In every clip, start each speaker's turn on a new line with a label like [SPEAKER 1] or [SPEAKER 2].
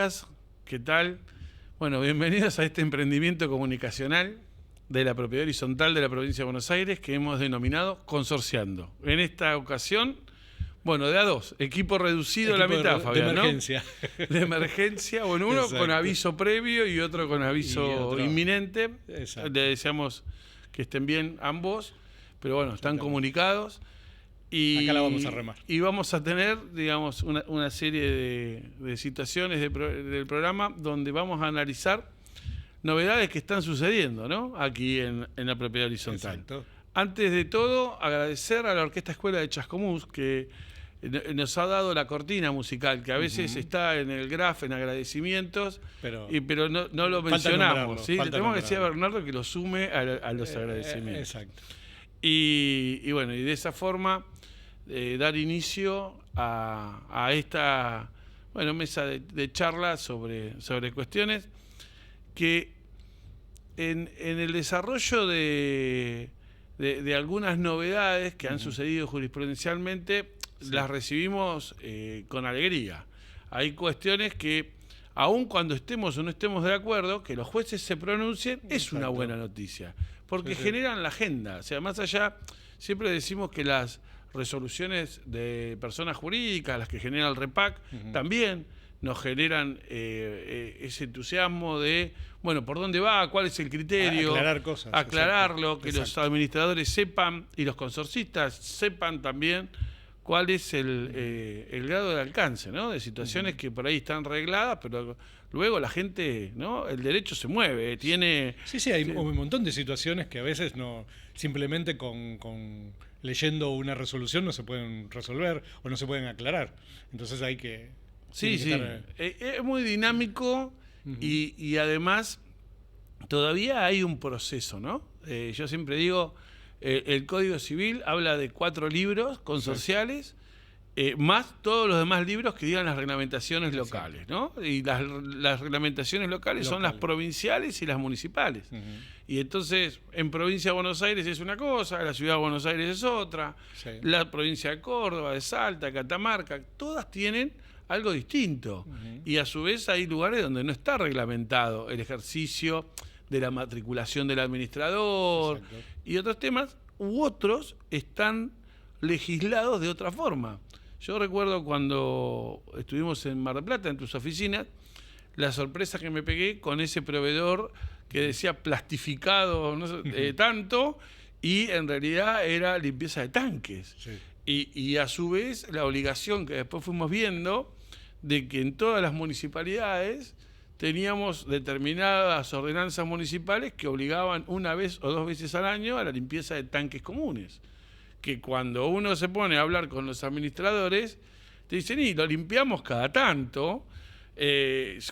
[SPEAKER 1] días, ¿qué tal? Bueno, bienvenidos a este emprendimiento comunicacional de la propiedad horizontal de la provincia de Buenos Aires que hemos denominado Consorciando. En esta ocasión, bueno, de a dos, equipo reducido a la mitad, Fabián,
[SPEAKER 2] de emergencia.
[SPEAKER 1] ¿no? De emergencia, bueno, uno
[SPEAKER 2] Exacto.
[SPEAKER 1] con aviso previo y otro con aviso inminente.
[SPEAKER 2] Exacto.
[SPEAKER 1] Le deseamos que estén bien ambos, pero bueno, están comunicados. Y,
[SPEAKER 2] acá la vamos a remar.
[SPEAKER 1] Y vamos a tener, digamos, una serie de situaciones del programa donde vamos a analizar novedades que están sucediendo, ¿no? Aquí en la propiedad horizontal.
[SPEAKER 2] Exacto.
[SPEAKER 1] Antes de todo, agradecer a la Orquesta Escuela de Chascomús que nos ha dado la cortina musical, que a veces está en el graf, en agradecimientos, pero no lo mencionamos. ¿Sí? Le tenemos que decir a Bernardo que lo sume a los agradecimientos.
[SPEAKER 2] Exacto.
[SPEAKER 1] Y bueno, y de esa forma dar inicio a esta mesa de charla sobre cuestiones que en el desarrollo de algunas novedades que han sucedido jurisprudencialmente, las recibimos con alegría. Hay cuestiones que, aun cuando estemos o no estemos de acuerdo, que los jueces se pronuncien, es una buena noticia, porque generan la agenda. O sea, más allá, siempre decimos que las resoluciones de personas jurídicas, las que genera el REPAC, también nos generan ese entusiasmo de, bueno, ¿por dónde va? ¿Cuál es el criterio?
[SPEAKER 2] Aclarar cosas.
[SPEAKER 1] Aclararlo, que los administradores sepan y los consorcistas sepan también cuál es el grado de alcance, ¿no? De situaciones que por ahí están regladas, pero luego la gente, ¿no? El derecho se mueve, tiene...
[SPEAKER 2] Sí, hay un montón de situaciones que a veces no, simplemente con leyendo una resolución no se pueden resolver o no se pueden aclarar. Entonces hay que...
[SPEAKER 1] Sí. Es muy dinámico y además todavía hay un proceso, ¿no? Yo siempre digo, el Código Civil habla de 4 libros consorciales, más todos los demás libros que digan las reglamentaciones locales, ¿no? Y las reglamentaciones locales son las provinciales y las municipales. Y entonces, en provincia de Buenos Aires es una cosa, la ciudad de Buenos Aires es otra, la provincia de Córdoba, de Salta, Catamarca, todas tienen algo distinto. Y a su vez hay lugares donde no está reglamentado el ejercicio de la matriculación del administrador y otros temas, u otros están legislados de otra forma. Yo recuerdo cuando estuvimos en Mar del Plata, en tus oficinas, la sorpresa que me pegué con ese proveedor que decía plastificado no sé, tanto, y en realidad era limpieza de tanques. Y a su vez la obligación que después fuimos viendo de que en todas las municipalidades teníamos determinadas ordenanzas municipales que obligaban una vez o 2 veces al año a la limpieza de tanques comunes. Que cuando uno se pone a hablar con los administradores, te dicen, y lo limpiamos cada tanto,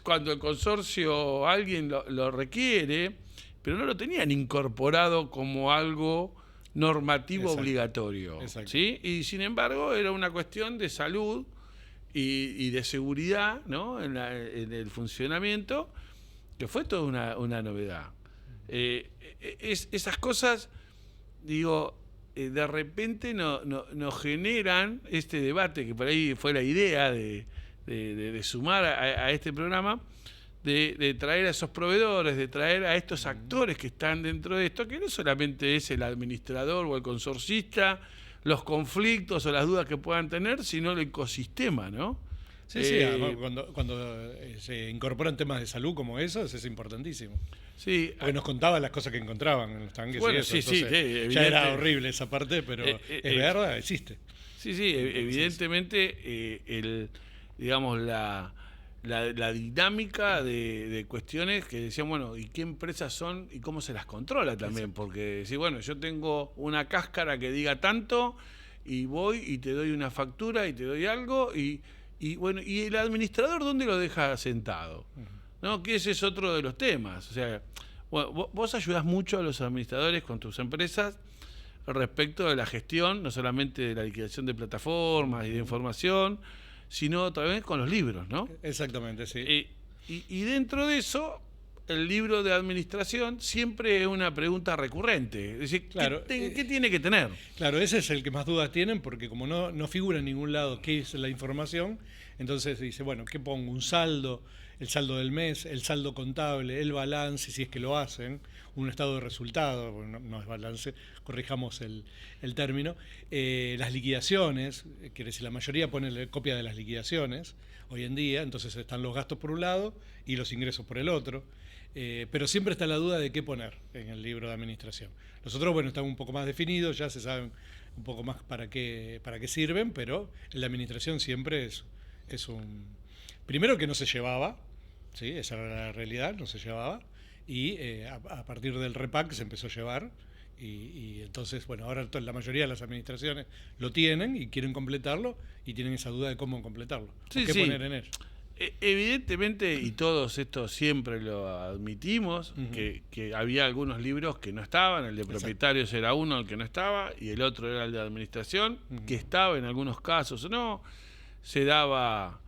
[SPEAKER 1] cuando el consorcio alguien lo requiere, pero no lo tenían incorporado como algo normativo obligatorio. ¿Sí? Y sin embargo era una cuestión de salud y de seguridad, ¿no? en el funcionamiento, que fue toda una novedad. Esas cosas, digo, de repente nos generan este debate, que por ahí fue la idea de sumar a este programa, de traer a esos proveedores, de traer a estos actores que están dentro de esto, que no solamente es el administrador o el consorcista, los conflictos o las dudas que puedan tener, sino el ecosistema, ¿no?
[SPEAKER 2] Sí, cuando se incorporan temas de salud como esos, es importantísimo.
[SPEAKER 1] Sí.
[SPEAKER 2] Porque nos contaban las cosas que encontraban en los tanques.
[SPEAKER 1] Bueno,
[SPEAKER 2] y eso. Ya era horrible esa parte, pero es verdad, existe.
[SPEAKER 1] Sí, evidentemente digamos la dinámica de cuestiones que decían, bueno, ¿y qué empresas son y cómo se las controla también? Porque si, bueno, yo tengo una cáscara que diga tanto y voy y te doy una factura y te doy algo y bueno, ¿y el administrador dónde lo deja sentado? ¿No? Que ese es otro de los temas. O sea, bueno, vos ayudás mucho a los administradores con tus empresas respecto de la gestión, no solamente de la liquidación de plataformas y de información, sino también con los libros, ¿no?
[SPEAKER 2] Exactamente, sí.
[SPEAKER 1] Y dentro de eso el libro de administración siempre es una pregunta recurrente. Es decir,
[SPEAKER 2] Claro,
[SPEAKER 1] ¿qué tiene que tener?
[SPEAKER 2] Claro, ese es el que más dudas tienen, porque como no figura en ningún lado qué es la información, entonces dice, bueno, ¿qué pongo? Un saldo, el saldo del mes, el saldo contable, el balance, si es que lo hacen, un estado de resultado, no es balance, corrijamos el término, las liquidaciones, quiere decir, la mayoría pone copia de las liquidaciones hoy en día, entonces están los gastos por un lado y los ingresos por el otro. Pero siempre está la duda de qué poner en el libro de administración. Los otros, bueno, están un poco más definidos, ya se saben un poco más para qué sirven, pero el de administración siempre es un... Primero que no se llevaba, ¿sí? Esa era la realidad, no se llevaba, y a partir del REPAC se empezó a llevar, y entonces, bueno, ahora la mayoría de las administraciones lo tienen y quieren completarlo, y tienen esa duda de cómo completarlo,
[SPEAKER 1] Sí,
[SPEAKER 2] qué
[SPEAKER 1] sí.
[SPEAKER 2] poner en él.
[SPEAKER 1] Evidentemente, y todos estos siempre lo admitimos, que había algunos libros que no estaban, el de propietarios era uno el que no estaba, y el otro era el de administración, que estaba en algunos casos o no, se daba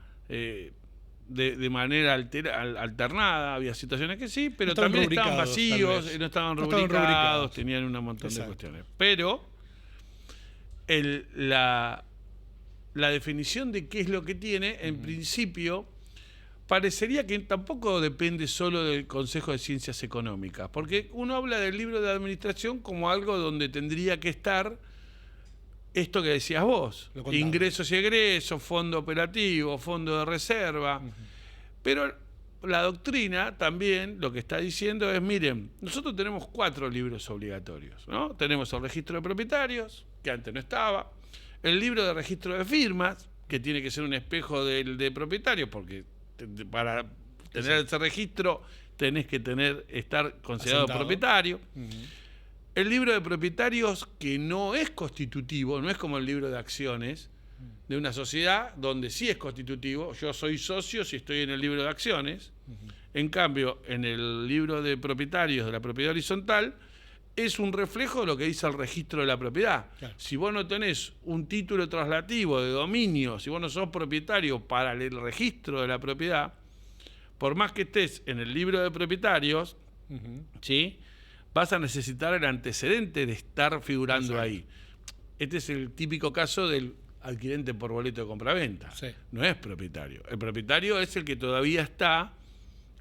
[SPEAKER 1] de manera alternada, había situaciones que sí, pero
[SPEAKER 2] Estaban
[SPEAKER 1] también estaban
[SPEAKER 2] rubricados,
[SPEAKER 1] vacíos,
[SPEAKER 2] tal vez.
[SPEAKER 1] no estaban
[SPEAKER 2] No estaban
[SPEAKER 1] rubricados,
[SPEAKER 2] rubricados.
[SPEAKER 1] tenían un montón
[SPEAKER 2] Exacto.
[SPEAKER 1] de cuestiones. Pero la definición de qué es lo que tiene, en principio, parecería que tampoco depende solo del Consejo de Ciencias Económicas, porque uno habla del libro de administración como algo donde tendría que estar esto que decías vos, ingresos y egresos, fondo operativo, fondo de reserva, pero la doctrina también lo que está diciendo es, miren, nosotros tenemos 4 libros obligatorios, ¿no? Tenemos el registro de propietarios, que antes no estaba, el libro de registro de firmas, que tiene que ser un espejo del de propietario, porque para tener ese registro tenés que estar considerado
[SPEAKER 2] asentado,
[SPEAKER 1] propietario. El libro de propietarios, que no es constitutivo, no es como el libro de acciones de una sociedad, donde sí es constitutivo. Yo soy socio si estoy en el libro de acciones. En cambio, en el libro de propietarios de la propiedad horizontal, es un reflejo de lo que dice el registro de la propiedad. Claro. Si vos no tenés un título traslativo de dominio, si vos no sos propietario para el registro de la propiedad, por más que estés en el libro de propietarios, ¿sí?, vas a necesitar el antecedente de estar figurando. Exacto. Ahí. Este es el típico caso del adquirente por boleto de compraventa. Sí. No es propietario. El propietario es el que todavía está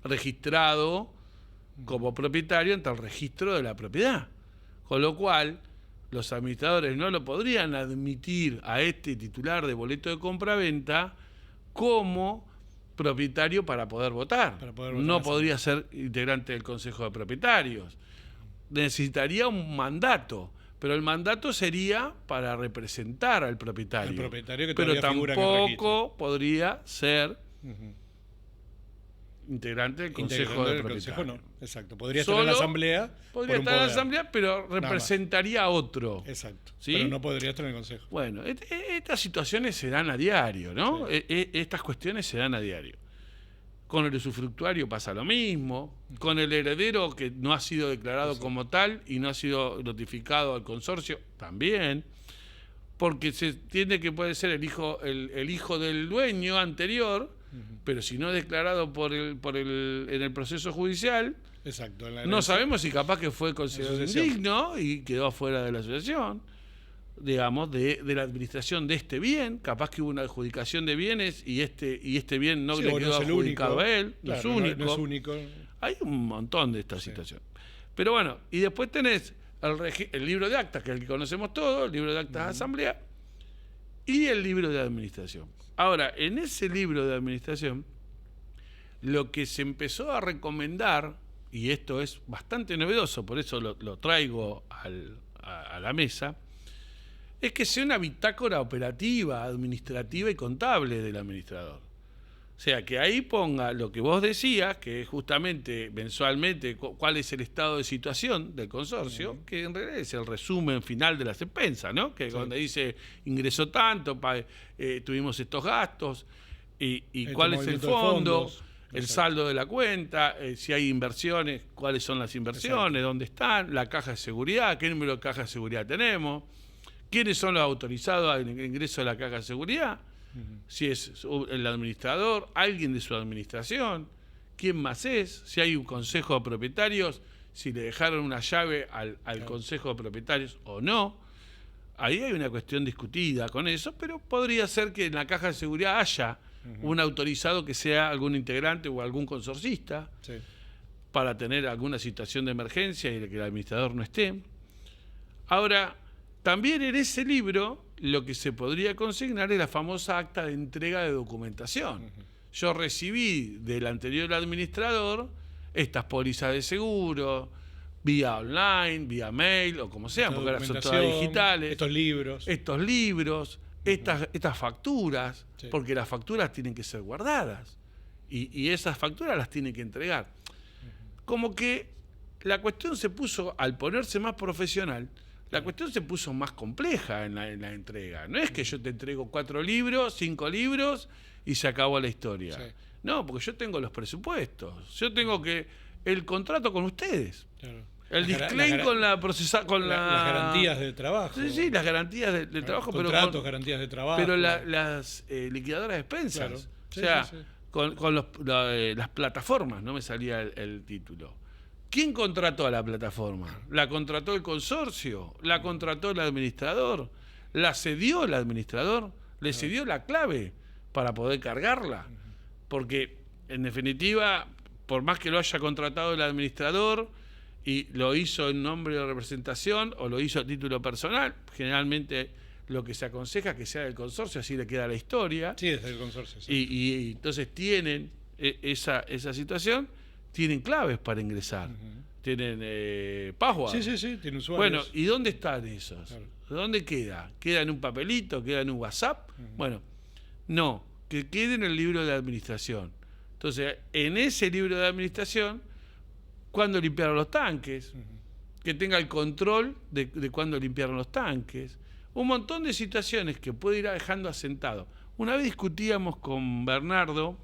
[SPEAKER 1] registrado como propietario ante el registro de la propiedad. Con lo cual, los administradores no lo podrían admitir a este titular de boleto de compraventa como propietario para poder votar. No podría ser integrante del Consejo de Propietarios. Necesitaría un mandato, pero el mandato sería para representar al propietario.
[SPEAKER 2] El propietario que
[SPEAKER 1] pero
[SPEAKER 2] figura en el registro.
[SPEAKER 1] Tampoco podría ser integrante del Consejo de Propietarios.
[SPEAKER 2] No, exacto. Podría estar en la asamblea.
[SPEAKER 1] Podría estar en la asamblea, pero representaría a otro.
[SPEAKER 2] Exacto.
[SPEAKER 1] ¿Sí?
[SPEAKER 2] Pero no podría estar en el Consejo.
[SPEAKER 1] Bueno, estas situaciones se dan a diario, ¿no? Sí. Estas cuestiones se dan a diario. Con el usufructuario pasa lo mismo, con el heredero que no ha sido declarado como tal y no ha sido notificado al consorcio, también, porque se entiende que puede ser el hijo del dueño anterior, pero si no es declarado en el proceso judicial,
[SPEAKER 2] exacto,
[SPEAKER 1] no sabemos si capaz que fue considerado indigno y quedó afuera de la asociación, digamos, de la administración de este bien. Capaz que hubo una adjudicación de bienes y este bien no le quedó adjudicado a él, claro, no es único. Hay un montón de estas situaciones. Pero bueno, y después tenés el libro de actas, que es el que conocemos todos, el libro de actas de asamblea, y el libro de administración. Ahora, en ese libro de administración, lo que se empezó a recomendar, y esto es bastante novedoso, por eso lo traigo a la mesa, es que sea una bitácora operativa, administrativa y contable del administrador. O sea, que ahí ponga lo que vos decías, que es justamente mensualmente cuál es el estado de situación del consorcio, que en realidad es el resumen final de las expensas, ¿no? Que cuando dice ingresó tanto, tuvimos estos gastos, y cuál es el fondo, el saldo de la cuenta, si hay inversiones, cuáles son las inversiones, dónde están, la caja de seguridad, qué número de caja de seguridad tenemos, quiénes son los autorizados al ingreso de la caja de seguridad, si es el administrador, alguien de su administración, quién más es, si hay un consejo de propietarios, si le dejaron una llave al consejo de propietarios o no. Ahí hay una cuestión discutida con eso, pero podría ser que en la caja de seguridad haya un autorizado que sea algún integrante o algún consorcista para tener alguna situación de emergencia y que el administrador no esté. Ahora, también en ese libro lo que se podría consignar es la famosa acta de entrega de documentación. Yo recibí del anterior administrador estas pólizas de seguro, vía online, vía mail o como sea, porque ahora son todas digitales. Estos libros, estas facturas, porque las facturas tienen que ser guardadas y esas facturas las tienen que entregar. Como que la cuestión se puso, al ponerse más profesional, la cuestión se puso más compleja en la entrega. No es que yo te entrego 4 libros, 5 libros y se acabó la historia. No, porque yo tengo los presupuestos, yo tengo el contrato con ustedes. El disclaim con la
[SPEAKER 2] las garantías de trabajo.
[SPEAKER 1] Sí, las garantías de trabajo.
[SPEAKER 2] Contratos, garantías de trabajo.
[SPEAKER 1] Pero las liquidadoras de expensas. O sea, con las plataformas, no me salía el título. ¿Quién contrató a la plataforma? ¿La contrató el consorcio? ¿La contrató el administrador? ¿La cedió el administrador? ¿Le cedió la clave para poder cargarla? Porque, en definitiva, por más que lo haya contratado el administrador y lo hizo en nombre de representación o lo hizo a título personal, generalmente lo que se aconseja es que sea del consorcio, así le queda la historia.
[SPEAKER 2] Sí, es del consorcio. Sí.
[SPEAKER 1] Y entonces tienen esa situación, tienen claves para ingresar, tienen password.
[SPEAKER 2] Sí, tienen usuarios.
[SPEAKER 1] Bueno, ¿y dónde están esos? Claro. ¿Dónde queda? ¿Queda en un papelito? ¿Queda en un WhatsApp? Bueno, no, que quede en el libro de administración. Entonces, en ese libro de administración, cuándo limpiaron los tanques, que tenga el control de cuándo limpiaron los tanques, un montón de situaciones que puede ir dejando asentado. Una vez discutíamos con Bernardo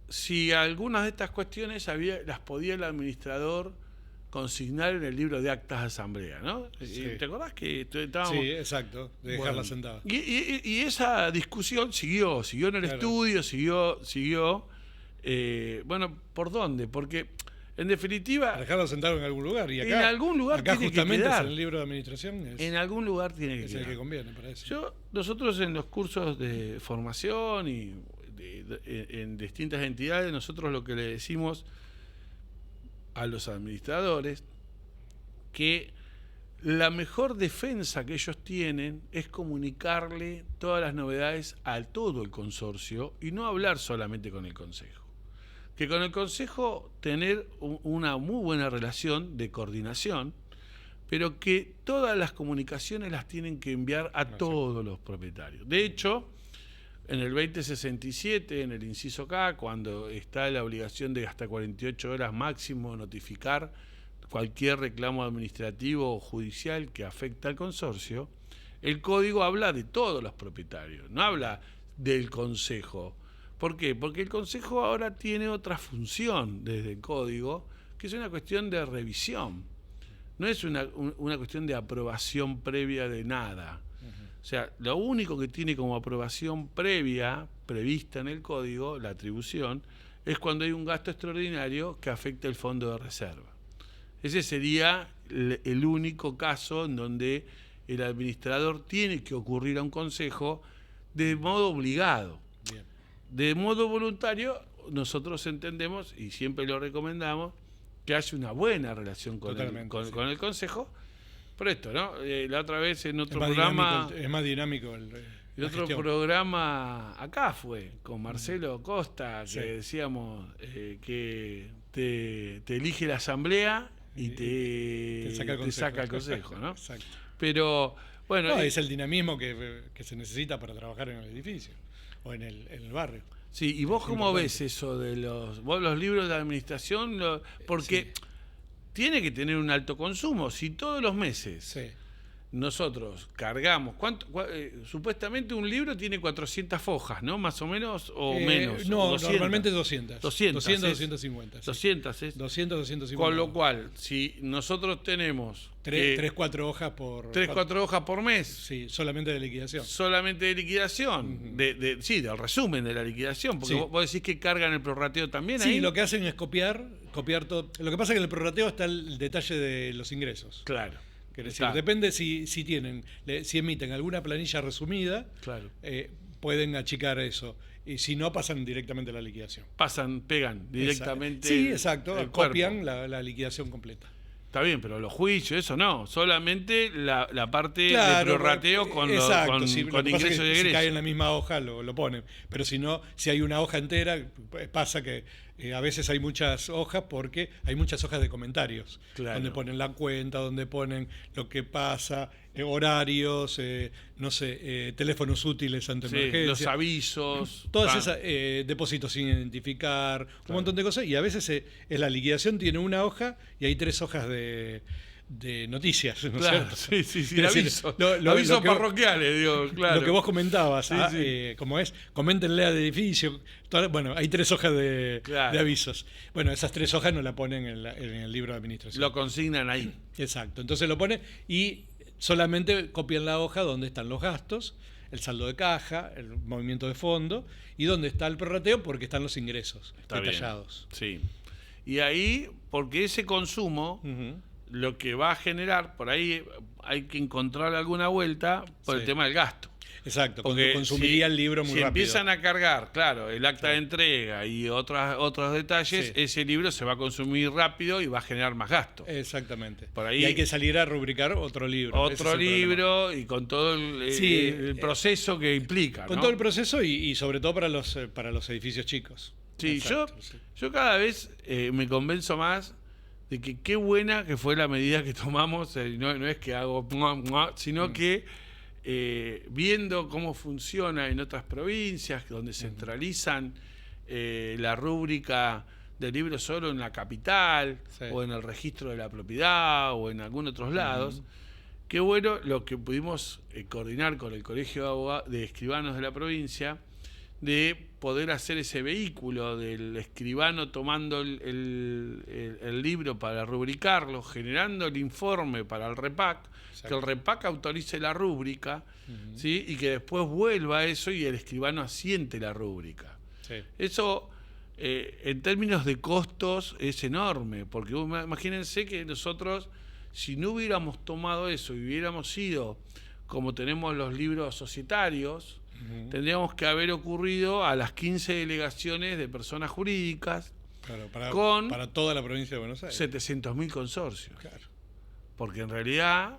[SPEAKER 1] si algunas de estas cuestiones las podía el administrador consignar en el libro de actas de asamblea, ¿no? Sí. ¿Te acordás que estábamos?
[SPEAKER 2] Sí, exacto, de dejarla sentada.
[SPEAKER 1] Y esa discusión siguió en el estudio, siguió. Bueno, ¿por dónde? Porque, en definitiva...
[SPEAKER 2] Para dejarlo sentado en algún lugar. Y acá,
[SPEAKER 1] en algún lugar
[SPEAKER 2] acá
[SPEAKER 1] tiene
[SPEAKER 2] justamente
[SPEAKER 1] que quedar.
[SPEAKER 2] Es el libro de administración.
[SPEAKER 1] En algún lugar tiene que
[SPEAKER 2] es
[SPEAKER 1] quedar.
[SPEAKER 2] Es el que conviene, para eso.
[SPEAKER 1] Nosotros en los cursos de formación y en distintas entidades, nosotros lo que le decimos a los administradores, que la mejor defensa que ellos tienen es comunicarle todas las novedades a todo el consorcio y no hablar solamente con el consejo. Que con el consejo tener una muy buena relación de coordinación, pero que todas las comunicaciones las tienen que enviar a todos los propietarios. De hecho, en el 2067, en el inciso K, cuando está la obligación de hasta 48 horas máximo notificar cualquier reclamo administrativo o judicial que afecta al consorcio, el código habla de todos los propietarios, no habla del consejo. ¿Por qué? Porque el consejo ahora tiene otra función desde el código, que es una cuestión de revisión. No es una cuestión de aprobación previa de nada. O sea, lo único que tiene como aprobación previa, prevista en el código, la atribución, es cuando hay un gasto extraordinario que afecta el fondo de reserva. Ese sería el único caso en donde el administrador tiene que ocurrir a un consejo de modo obligado. Bien. De modo voluntario, nosotros entendemos, y siempre lo recomendamos, que haya una buena relación con el consejo. Por esto, ¿no? La otra vez en otro programa...
[SPEAKER 2] Es más dinámico
[SPEAKER 1] el otro programa acá fue, con Marcelo Costa, que decíamos que te elige la asamblea y te saca el consejo, ¿no?
[SPEAKER 2] Exacto.
[SPEAKER 1] Pero, bueno...
[SPEAKER 2] No, es el dinamismo que se necesita para trabajar en el edificio o en el barrio.
[SPEAKER 1] Sí, ¿y vos cómo ves eso de los libros de administración? Porque tiene que tener un alto consumo. Si todos los meses nosotros cargamos, supuestamente un libro tiene 400 hojas, ¿no? Más o menos, o menos.
[SPEAKER 2] No,
[SPEAKER 1] 200.
[SPEAKER 2] normalmente 200.
[SPEAKER 1] 200,
[SPEAKER 2] 250. Sí.
[SPEAKER 1] 200 es.
[SPEAKER 2] 200, 250.
[SPEAKER 1] Con lo cual, si nosotros tenemos
[SPEAKER 2] 3, 4 hojas por...
[SPEAKER 1] 3, 4 hojas por mes.
[SPEAKER 2] Sí, solamente de liquidación.
[SPEAKER 1] Solamente de liquidación. Sí, del resumen de la liquidación. Porque
[SPEAKER 2] Sí.
[SPEAKER 1] vos decís que cargan el prorrateo también ahí.
[SPEAKER 2] Sí, lo que hacen es copiar todo. Lo que pasa es que en el prorrateo está el detalle de los ingresos.
[SPEAKER 1] Claro.
[SPEAKER 2] Quiere decir, depende si emiten alguna planilla resumida,
[SPEAKER 1] Claro.
[SPEAKER 2] Pueden achicar eso. Y si no, pasan directamente a la liquidación.
[SPEAKER 1] Pegan directamente.
[SPEAKER 2] Sí, exacto.
[SPEAKER 1] el
[SPEAKER 2] Copian la liquidación completa.
[SPEAKER 1] Está bien, pero los juicios, eso no. Solamente la parte
[SPEAKER 2] Claro,
[SPEAKER 1] de prorrateo con
[SPEAKER 2] sí,
[SPEAKER 1] con
[SPEAKER 2] lo que pasa
[SPEAKER 1] ingreso
[SPEAKER 2] es que
[SPEAKER 1] y egreso.
[SPEAKER 2] si cae en la misma hoja, lo ponen. Pero si no, si hay una hoja entera, pasa que a veces hay muchas hojas porque hay muchas hojas de comentarios.
[SPEAKER 1] Claro.
[SPEAKER 2] Donde ponen la cuenta, donde ponen lo que pasa, horarios, no sé, teléfonos útiles ante
[SPEAKER 1] Sí,
[SPEAKER 2] emergencia.
[SPEAKER 1] los avisos.
[SPEAKER 2] Todas esas, depósitos sin identificar, un montón de cosas. Y a veces en la liquidación tiene una hoja y hay 3 hojas de noticias, ¿no es
[SPEAKER 1] Claro,
[SPEAKER 2] cierto?
[SPEAKER 1] sí,
[SPEAKER 2] Quiero decir,
[SPEAKER 1] avisos.
[SPEAKER 2] lo
[SPEAKER 1] Avisos
[SPEAKER 2] que-
[SPEAKER 1] parroquiales, digo, claro.
[SPEAKER 2] Lo que vos comentabas,
[SPEAKER 1] Sí.
[SPEAKER 2] como es, coméntenle al edificio. Bueno, hay 3 hojas de avisos. Bueno, esas 3 hojas no la ponen en el libro de administración.
[SPEAKER 1] Lo consignan ahí.
[SPEAKER 2] Exacto. Entonces lo pone y solamente copian la hoja donde están los gastos, el saldo de caja, el movimiento de fondo y donde está el prorrateo porque están los ingresos
[SPEAKER 1] Está bien.
[SPEAKER 2] detallados.
[SPEAKER 1] Sí. Y ahí, porque ese consumo,
[SPEAKER 2] Ujú.
[SPEAKER 1] lo que va a generar, por ahí hay que encontrar alguna vuelta por el
[SPEAKER 2] Sí.
[SPEAKER 1] tema del gasto.
[SPEAKER 2] Exacto,
[SPEAKER 1] Porque
[SPEAKER 2] consumiría el libro muy
[SPEAKER 1] si
[SPEAKER 2] rápido.
[SPEAKER 1] empiezan a cargar, claro, el acta de entrega y otros detalles,
[SPEAKER 2] Sí.
[SPEAKER 1] ese libro se va a consumir rápido y va a generar más gasto.
[SPEAKER 2] Exactamente.
[SPEAKER 1] Por ahí-
[SPEAKER 2] y hay que salir a rubricar otro libro. Ese es
[SPEAKER 1] Otro
[SPEAKER 2] el problema.
[SPEAKER 1] libro y con todo el
[SPEAKER 2] Sí,
[SPEAKER 1] proceso que implica.
[SPEAKER 2] Con
[SPEAKER 1] ¿no?
[SPEAKER 2] todo el proceso y sobre todo para los edificios chicos.
[SPEAKER 1] Sí,
[SPEAKER 2] Exacto, sí.
[SPEAKER 1] yo cada vez me convenzo más de que qué buena que fue la medida que tomamos, no es que hago, sino que viendo cómo funciona en otras provincias, donde centralizan la rúbrica del libro solo en la capital,
[SPEAKER 2] Sí.
[SPEAKER 1] o en el registro de la propiedad, o en algunos otros lados. Qué bueno lo que pudimos coordinar con el Colegio de Escribanos de la provincia, de poder hacer ese vehículo del escribano tomando el libro para rubricarlo, generando el informe para el REPAC,
[SPEAKER 2] Exacto.
[SPEAKER 1] que el REPAC autorice la rúbrica, ¿sí? Y que después vuelva a eso y el escribano asiente la rúbrica.
[SPEAKER 2] Sí.
[SPEAKER 1] Eso, en términos de costos, es enorme, porque imagínense que nosotros, si no hubiéramos tomado eso y hubiéramos sido como tenemos los libros societarios, tendríamos que haber ocurrido a las 15 delegaciones de personas jurídicas
[SPEAKER 2] Claro, para toda la provincia de Buenos Aires.
[SPEAKER 1] 700.000 consorcios.
[SPEAKER 2] Claro.
[SPEAKER 1] Porque en realidad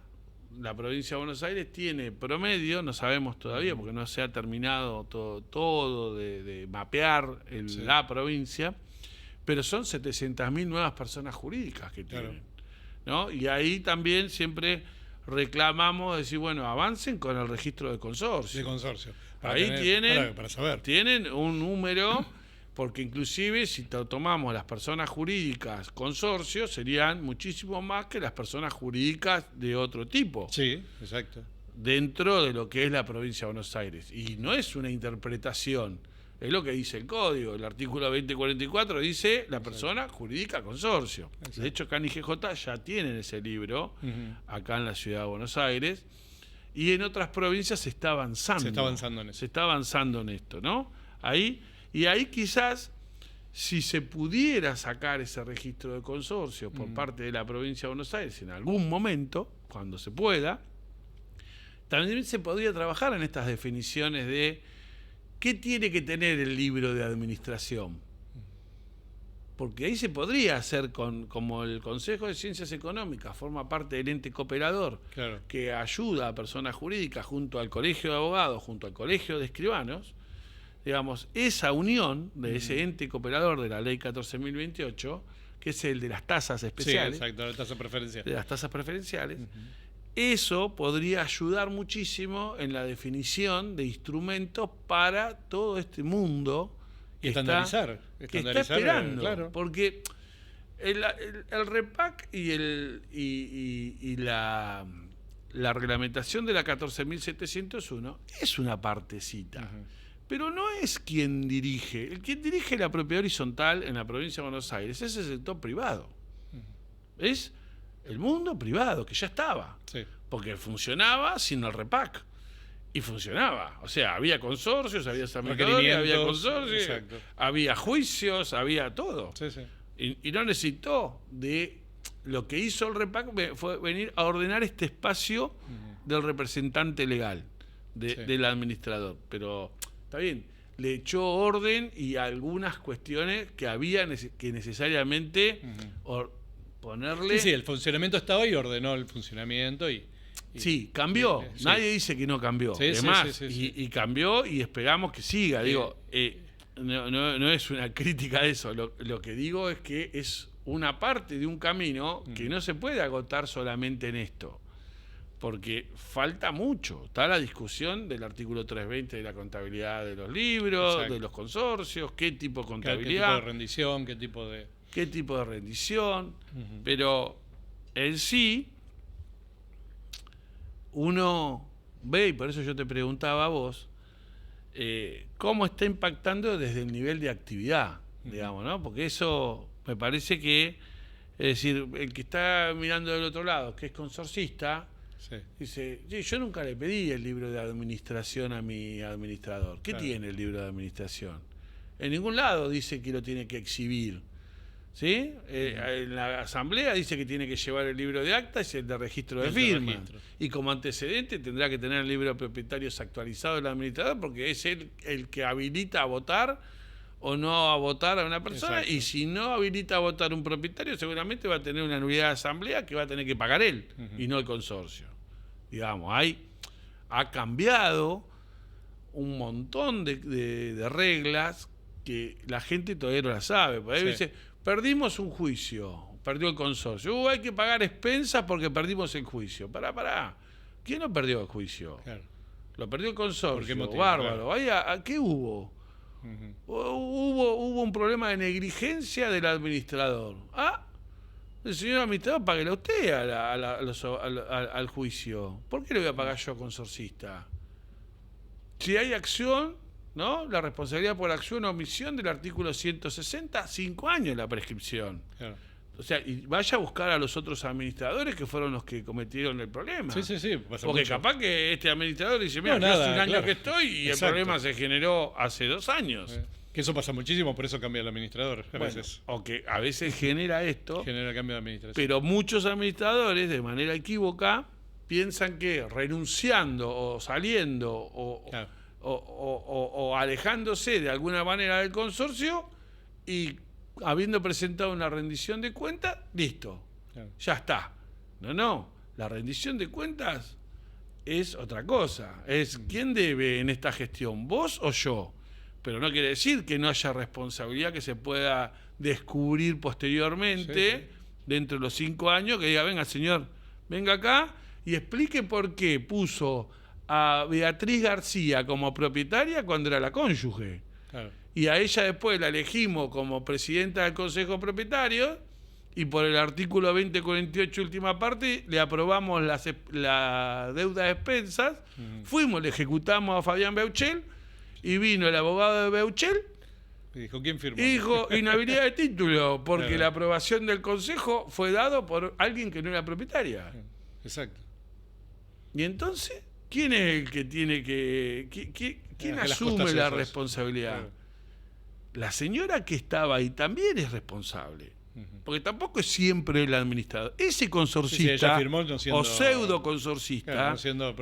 [SPEAKER 1] la provincia de Buenos Aires tiene promedio, no sabemos todavía porque no se ha terminado todo de mapear
[SPEAKER 2] Sí.
[SPEAKER 1] la provincia, pero son 700.000 nuevas personas jurídicas que
[SPEAKER 2] Claro.
[SPEAKER 1] tienen, ¿no? Y ahí también siempre reclamamos decir, bueno, avancen con el registro de consorcio.
[SPEAKER 2] De consorcio.
[SPEAKER 1] Ahí tienen,
[SPEAKER 2] para saber.
[SPEAKER 1] tienen un número, porque inclusive si tomamos las personas jurídicas consorcio, serían muchísimo más que las personas jurídicas de otro tipo,
[SPEAKER 2] Sí, exacto.
[SPEAKER 1] dentro de lo que es la provincia de Buenos Aires. Y no es una interpretación, es lo que dice el código. El artículo 2044 dice la persona jurídica consorcio.
[SPEAKER 2] Exacto.
[SPEAKER 1] De hecho, CAN y GJ ya tienen ese libro, acá en la ciudad de Buenos Aires. Y en otras provincias se está avanzando.
[SPEAKER 2] Se está avanzando en eso.
[SPEAKER 1] Se está avanzando en esto, ¿no? Ahí quizás, si se pudiera sacar ese registro de consorcio por parte de la provincia de Buenos Aires en algún momento, cuando se pueda, también se podría trabajar en estas definiciones de qué tiene que tener el libro de administración. Porque ahí se podría hacer como el Consejo de Ciencias Económicas forma parte del ente cooperador,
[SPEAKER 2] Claro.
[SPEAKER 1] que ayuda a personas jurídicas junto al Colegio de Abogados, junto al Colegio de Escribanos, digamos, esa unión de ese ente cooperador de la Ley 14.028, que es el de las tasas especiales,
[SPEAKER 2] Sí, exacto, la tasa preferencial.
[SPEAKER 1] de las tasas preferenciales, eso podría ayudar muchísimo en la definición de instrumentos para todo este mundo
[SPEAKER 2] Y estandarizar.
[SPEAKER 1] que está esperando,
[SPEAKER 2] Claro.
[SPEAKER 1] porque el REPAC y la la reglamentación de la 14.701 es una partecita, pero no es quien dirige. El quien dirige la propiedad horizontal en la provincia de Buenos Aires es el sector privado. Es el mundo privado, que ya estaba.
[SPEAKER 2] Sí.
[SPEAKER 1] Porque funcionaba sin el REPAC. Y funcionaba. O sea, había consorcios, había administradores, había consorcios,
[SPEAKER 2] exacto.
[SPEAKER 1] había juicios, había todo.
[SPEAKER 2] Sí, sí.
[SPEAKER 1] Y no necesitó de... Lo que hizo el REPAC fue venir a ordenar este espacio del representante legal, del administrador. Pero está bien, le echó orden y algunas cuestiones que había que necesariamente ponerle...
[SPEAKER 2] Sí, el funcionamiento estaba y ordenó el funcionamiento y
[SPEAKER 1] sí, cambió.
[SPEAKER 2] Sí.
[SPEAKER 1] Nadie dice que no cambió.
[SPEAKER 2] Sí,
[SPEAKER 1] Además,
[SPEAKER 2] sí.
[SPEAKER 1] Y cambió y esperamos que siga.
[SPEAKER 2] Sí.
[SPEAKER 1] Digo, no es una crítica de eso. Lo que digo es que es una parte de un camino que no se puede agotar solamente en esto. Porque falta mucho. Está la discusión del artículo 320 de la contabilidad de los libros,
[SPEAKER 2] exacto,
[SPEAKER 1] de los consorcios, qué tipo de
[SPEAKER 2] qué
[SPEAKER 1] contabilidad,
[SPEAKER 2] tipo de rendición, qué tipo de
[SPEAKER 1] rendición. Pero en sí, uno ve, y por eso yo te preguntaba a vos, cómo está impactando desde el nivel de actividad, digamos, ¿no? Porque eso me parece que, es decir, el que está mirando del otro lado, que es consorcista, dice, yo nunca le pedí el libro de administración a mi administrador. ¿Qué tiene el libro de administración? En ningún lado dice que lo tiene que exhibir. ¿Sí? En la asamblea dice que tiene que llevar el libro de actas y el de registro de firmas. Y como antecedente tendrá que tener el libro de propietarios actualizado del administrador, porque es él el que habilita a votar o no a votar a una persona. Exacto. Y si no habilita a votar un propietario, seguramente va a tener una nulidad de asamblea que va a tener que pagar él y no el consorcio. Digamos, ha cambiado un montón de reglas que la gente todavía no las sabe. Por ahí dice, perdimos un juicio, perdió el consorcio. Hay que pagar expensas porque perdimos el juicio. Pará. ¿Quién no perdió el juicio? Claro. Lo perdió el consorcio. ¿Por qué motivo? Bárbaro. Claro. ¿Qué hubo? Hubo un problema de negligencia del administrador. El señor administrador, páguela usted al juicio. ¿Por qué le voy a pagar yo, consorcista? Si hay acción, ¿no? La responsabilidad por acción o omisión del artículo 160, 5 años la prescripción. Claro. O sea, y vaya a buscar a los otros administradores que fueron los que cometieron el problema.
[SPEAKER 2] Sí.
[SPEAKER 1] Porque capaz que este administrador dice, mira, yo hace un año que estoy y el problema se generó hace 2 años.
[SPEAKER 2] Que eso pasa muchísimo, por eso cambia el administrador a veces.
[SPEAKER 1] O que a veces genera esto.
[SPEAKER 2] Genera cambio de administración.
[SPEAKER 1] Pero muchos administradores, de manera equívoca, piensan que renunciando o saliendo o alejándose de alguna manera del consorcio y habiendo presentado una rendición de cuentas, listo, ya está. No, la rendición de cuentas es otra cosa. Es ¿quién debe en esta gestión, vos o yo? Pero no quiere decir que no haya responsabilidad que se pueda descubrir posteriormente, dentro de los 5 años, que diga, venga señor, venga acá y explique por qué puso a Beatriz García como propietaria cuando era la cónyuge. Claro. Y a ella después la elegimos como presidenta del Consejo Propietario y por el artículo 2048, última parte, le aprobamos la deuda de expensas, fuimos, le ejecutamos a Fabián Beuchel y vino el abogado de Beuchel
[SPEAKER 2] y dijo, ¿quién firmó?
[SPEAKER 1] Y dijo, inhabilidad de título, porque la aprobación del Consejo fue dado por alguien que no era propietaria.
[SPEAKER 2] Exacto.
[SPEAKER 1] Y entonces, ¿quién es el que tiene que... ¿Quién asume la responsabilidad? Claro. La señora que estaba ahí también es responsable. Porque tampoco es siempre el administrador. Ese consorcista o pseudo consorcista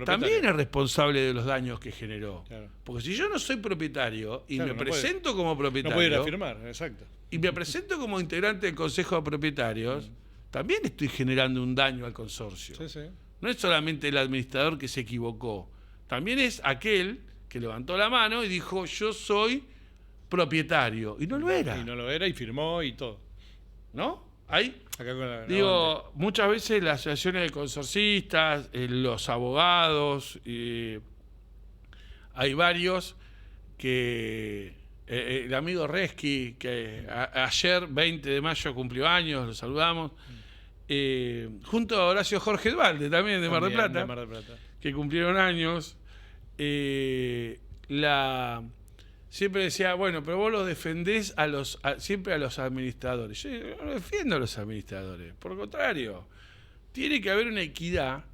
[SPEAKER 1] también es responsable de los daños que generó. Claro. Porque si yo no soy propietario y me presento como propietario...
[SPEAKER 2] No puedo ir a firmar, exacto.
[SPEAKER 1] Y me presento como integrante del Consejo de Propietarios, también estoy generando un daño al consorcio. No es solamente el administrador que se equivocó. También es aquel que levantó la mano y dijo, yo soy propietario. Y no lo era.
[SPEAKER 2] Y no lo era y firmó y todo.
[SPEAKER 1] ¿No? Ahí,
[SPEAKER 2] acá con
[SPEAKER 1] digo, muchas veces las asociaciones de consorcistas, los abogados, hay varios que... el amigo Reski, que ayer, 20 de mayo, cumplió años, lo saludamos, junto a Horacio Jorge Duvalde, también de Mar del Plata,
[SPEAKER 2] de Mar del Plata.
[SPEAKER 1] que cumplieron años, siempre decía, bueno, pero vos los defendés siempre a los administradores. Yo no defiendo a los administradores, por el contrario, tiene que haber una equidad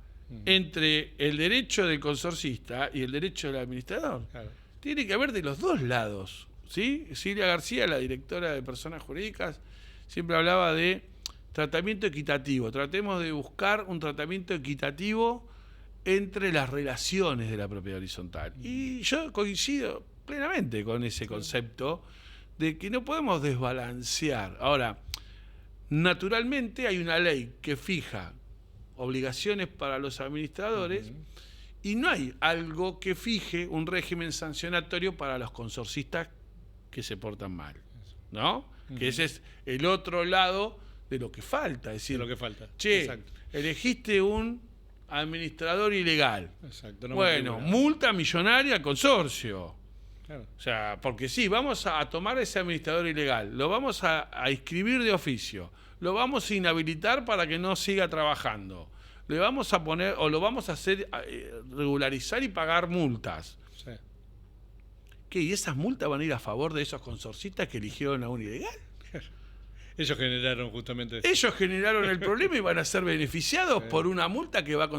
[SPEAKER 1] entre el derecho del consorcista y el derecho del administrador.
[SPEAKER 2] Claro.
[SPEAKER 1] Tiene que haber de los dos lados, ¿sí? Silvia García, la directora de Personas Jurídicas, siempre hablaba de tratamiento equitativo. Tratemos de buscar un tratamiento equitativo entre las relaciones de la propiedad horizontal. Y yo coincido plenamente con ese concepto de que no podemos desbalancear. Ahora, naturalmente hay una ley que fija obligaciones para los administradores y no hay algo que fije un régimen sancionatorio para los consorcistas que se portan mal, ¿no? Que ese es el otro lado de lo que falta. Es decir,
[SPEAKER 2] De lo que falta.
[SPEAKER 1] Che,
[SPEAKER 2] Exacto.
[SPEAKER 1] elegiste un administrador ilegal.
[SPEAKER 2] Exacto. No
[SPEAKER 1] Bueno, multa millonaria al consorcio.
[SPEAKER 2] Claro.
[SPEAKER 1] O sea, porque sí, vamos a tomar a ese administrador ilegal, lo vamos a inscribir de oficio, lo vamos a inhabilitar para que no siga trabajando, le vamos a poner, o lo vamos a hacer regularizar y pagar multas.
[SPEAKER 2] Sí.
[SPEAKER 1] ¿Qué? ¿Y esas multas van a ir a favor de esos consorcistas que eligieron a un ilegal?
[SPEAKER 2] Ellos generaron justamente eso.
[SPEAKER 1] Ellos generaron el problema y van a ser beneficiados por una multa que va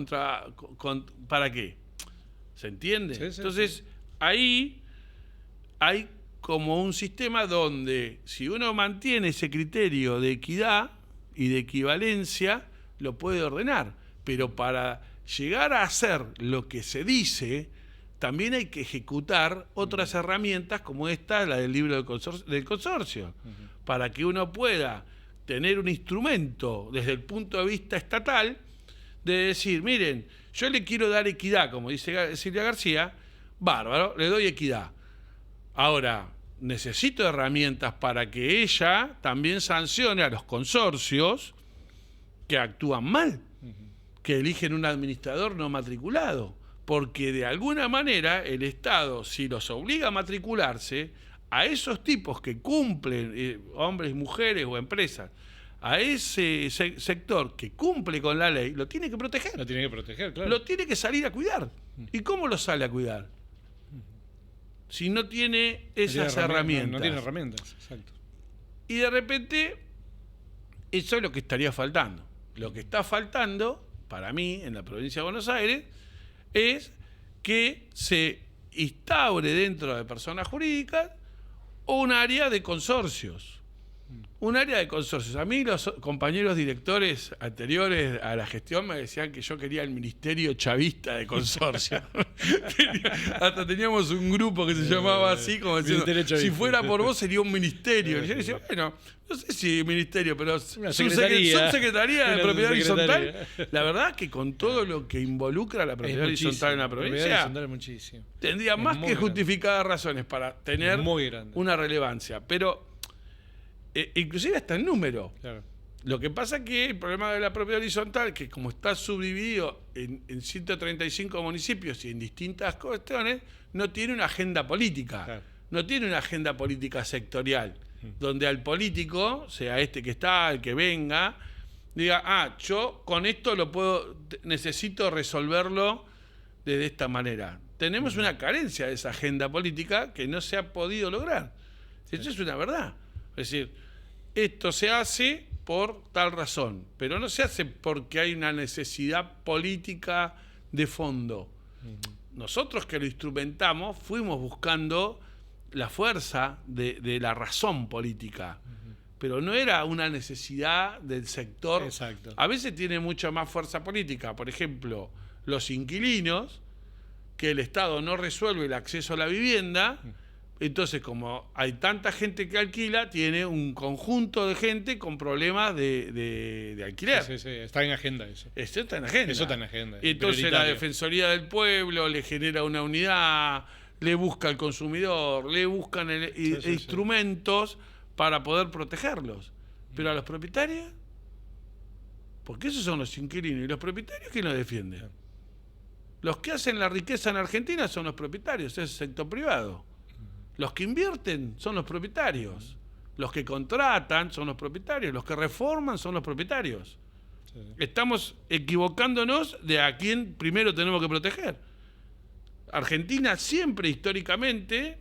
[SPEAKER 1] ¿para qué? ¿Se entiende?
[SPEAKER 2] Sí, sí,
[SPEAKER 1] Entonces,
[SPEAKER 2] sí.
[SPEAKER 1] ahí hay como un sistema donde si uno mantiene ese criterio de equidad y de equivalencia, lo puede ordenar. Pero para llegar a hacer lo que se dice, también hay que ejecutar otras herramientas como esta, la del libro del consorcio, para que uno pueda tener un instrumento desde el punto de vista estatal de decir, miren, yo le quiero dar equidad, como dice Silvia García, bárbaro, le doy equidad. Ahora, necesito herramientas para que ella también sancione a los consorcios que actúan mal, que eligen un administrador no matriculado, porque de alguna manera el Estado, si los obliga a matricularse, a esos tipos que cumplen, hombres, mujeres o empresas, a ese sector que cumple con la ley, lo tiene que proteger.
[SPEAKER 2] Lo tiene que proteger, claro.
[SPEAKER 1] Lo tiene que salir a cuidar. ¿Y cómo lo sale a cuidar? Si no tiene esas herramientas.
[SPEAKER 2] No tiene herramientas, exacto.
[SPEAKER 1] Y de repente, eso es lo que estaría faltando. Lo que está faltando, para mí, en la provincia de Buenos Aires, es que se instaure dentro de personas jurídicas un área de consorcios. Un área de consorcios. A mí los compañeros directores anteriores a la gestión me decían que yo quería el ministerio chavista de consorcio. Hasta teníamos un grupo que se llamaba así, como diciendo, si fuera por vos sería un ministerio. Y yo decía, bueno, no sé si ministerio, pero subsecretaría de propiedad horizontal. La verdad que con todo lo que involucra la propiedad horizontal en la provincia, tendría más que justificadas razones para tener una relevancia. Pero inclusive hasta el número. Claro. Lo que pasa es que el problema de la propiedad horizontal, que como está subdividido en 135 municipios y en distintas cuestiones, no tiene una agenda política. Claro. No tiene una agenda política sectorial, donde al político, sea este que está, el que venga, diga, yo con esto necesito resolverlo de esta manera. Tenemos una carencia de esa agenda política que no se ha podido lograr. Eso es una verdad. Es decir, esto se hace por tal razón, pero no se hace porque hay una necesidad política de fondo. Nosotros que lo instrumentamos fuimos buscando la fuerza de la razón política, pero no era una necesidad del sector.
[SPEAKER 2] Exacto.
[SPEAKER 1] A veces tiene mucha más fuerza política. Por ejemplo, los inquilinos, que el Estado no resuelve el acceso a la vivienda. Entonces, como hay tanta gente que alquila, tiene un conjunto de gente con problemas de alquiler.
[SPEAKER 2] Sí, está en agenda eso.
[SPEAKER 1] Eso está en agenda.
[SPEAKER 2] Eso está en agenda.
[SPEAKER 1] Y entonces la Defensoría del Pueblo le genera una unidad, le busca al consumidor, le buscan instrumentos para poder protegerlos. Pero a los propietarios, porque esos son los inquilinos. ¿Y los propietarios quién los defiende? Los que hacen la riqueza en Argentina son los propietarios, es el sector privado. Los que invierten son los propietarios. Los que contratan son los propietarios. Los que reforman son los propietarios.
[SPEAKER 2] Sí.
[SPEAKER 1] Estamos equivocándonos de a quién primero tenemos que proteger. Argentina siempre históricamente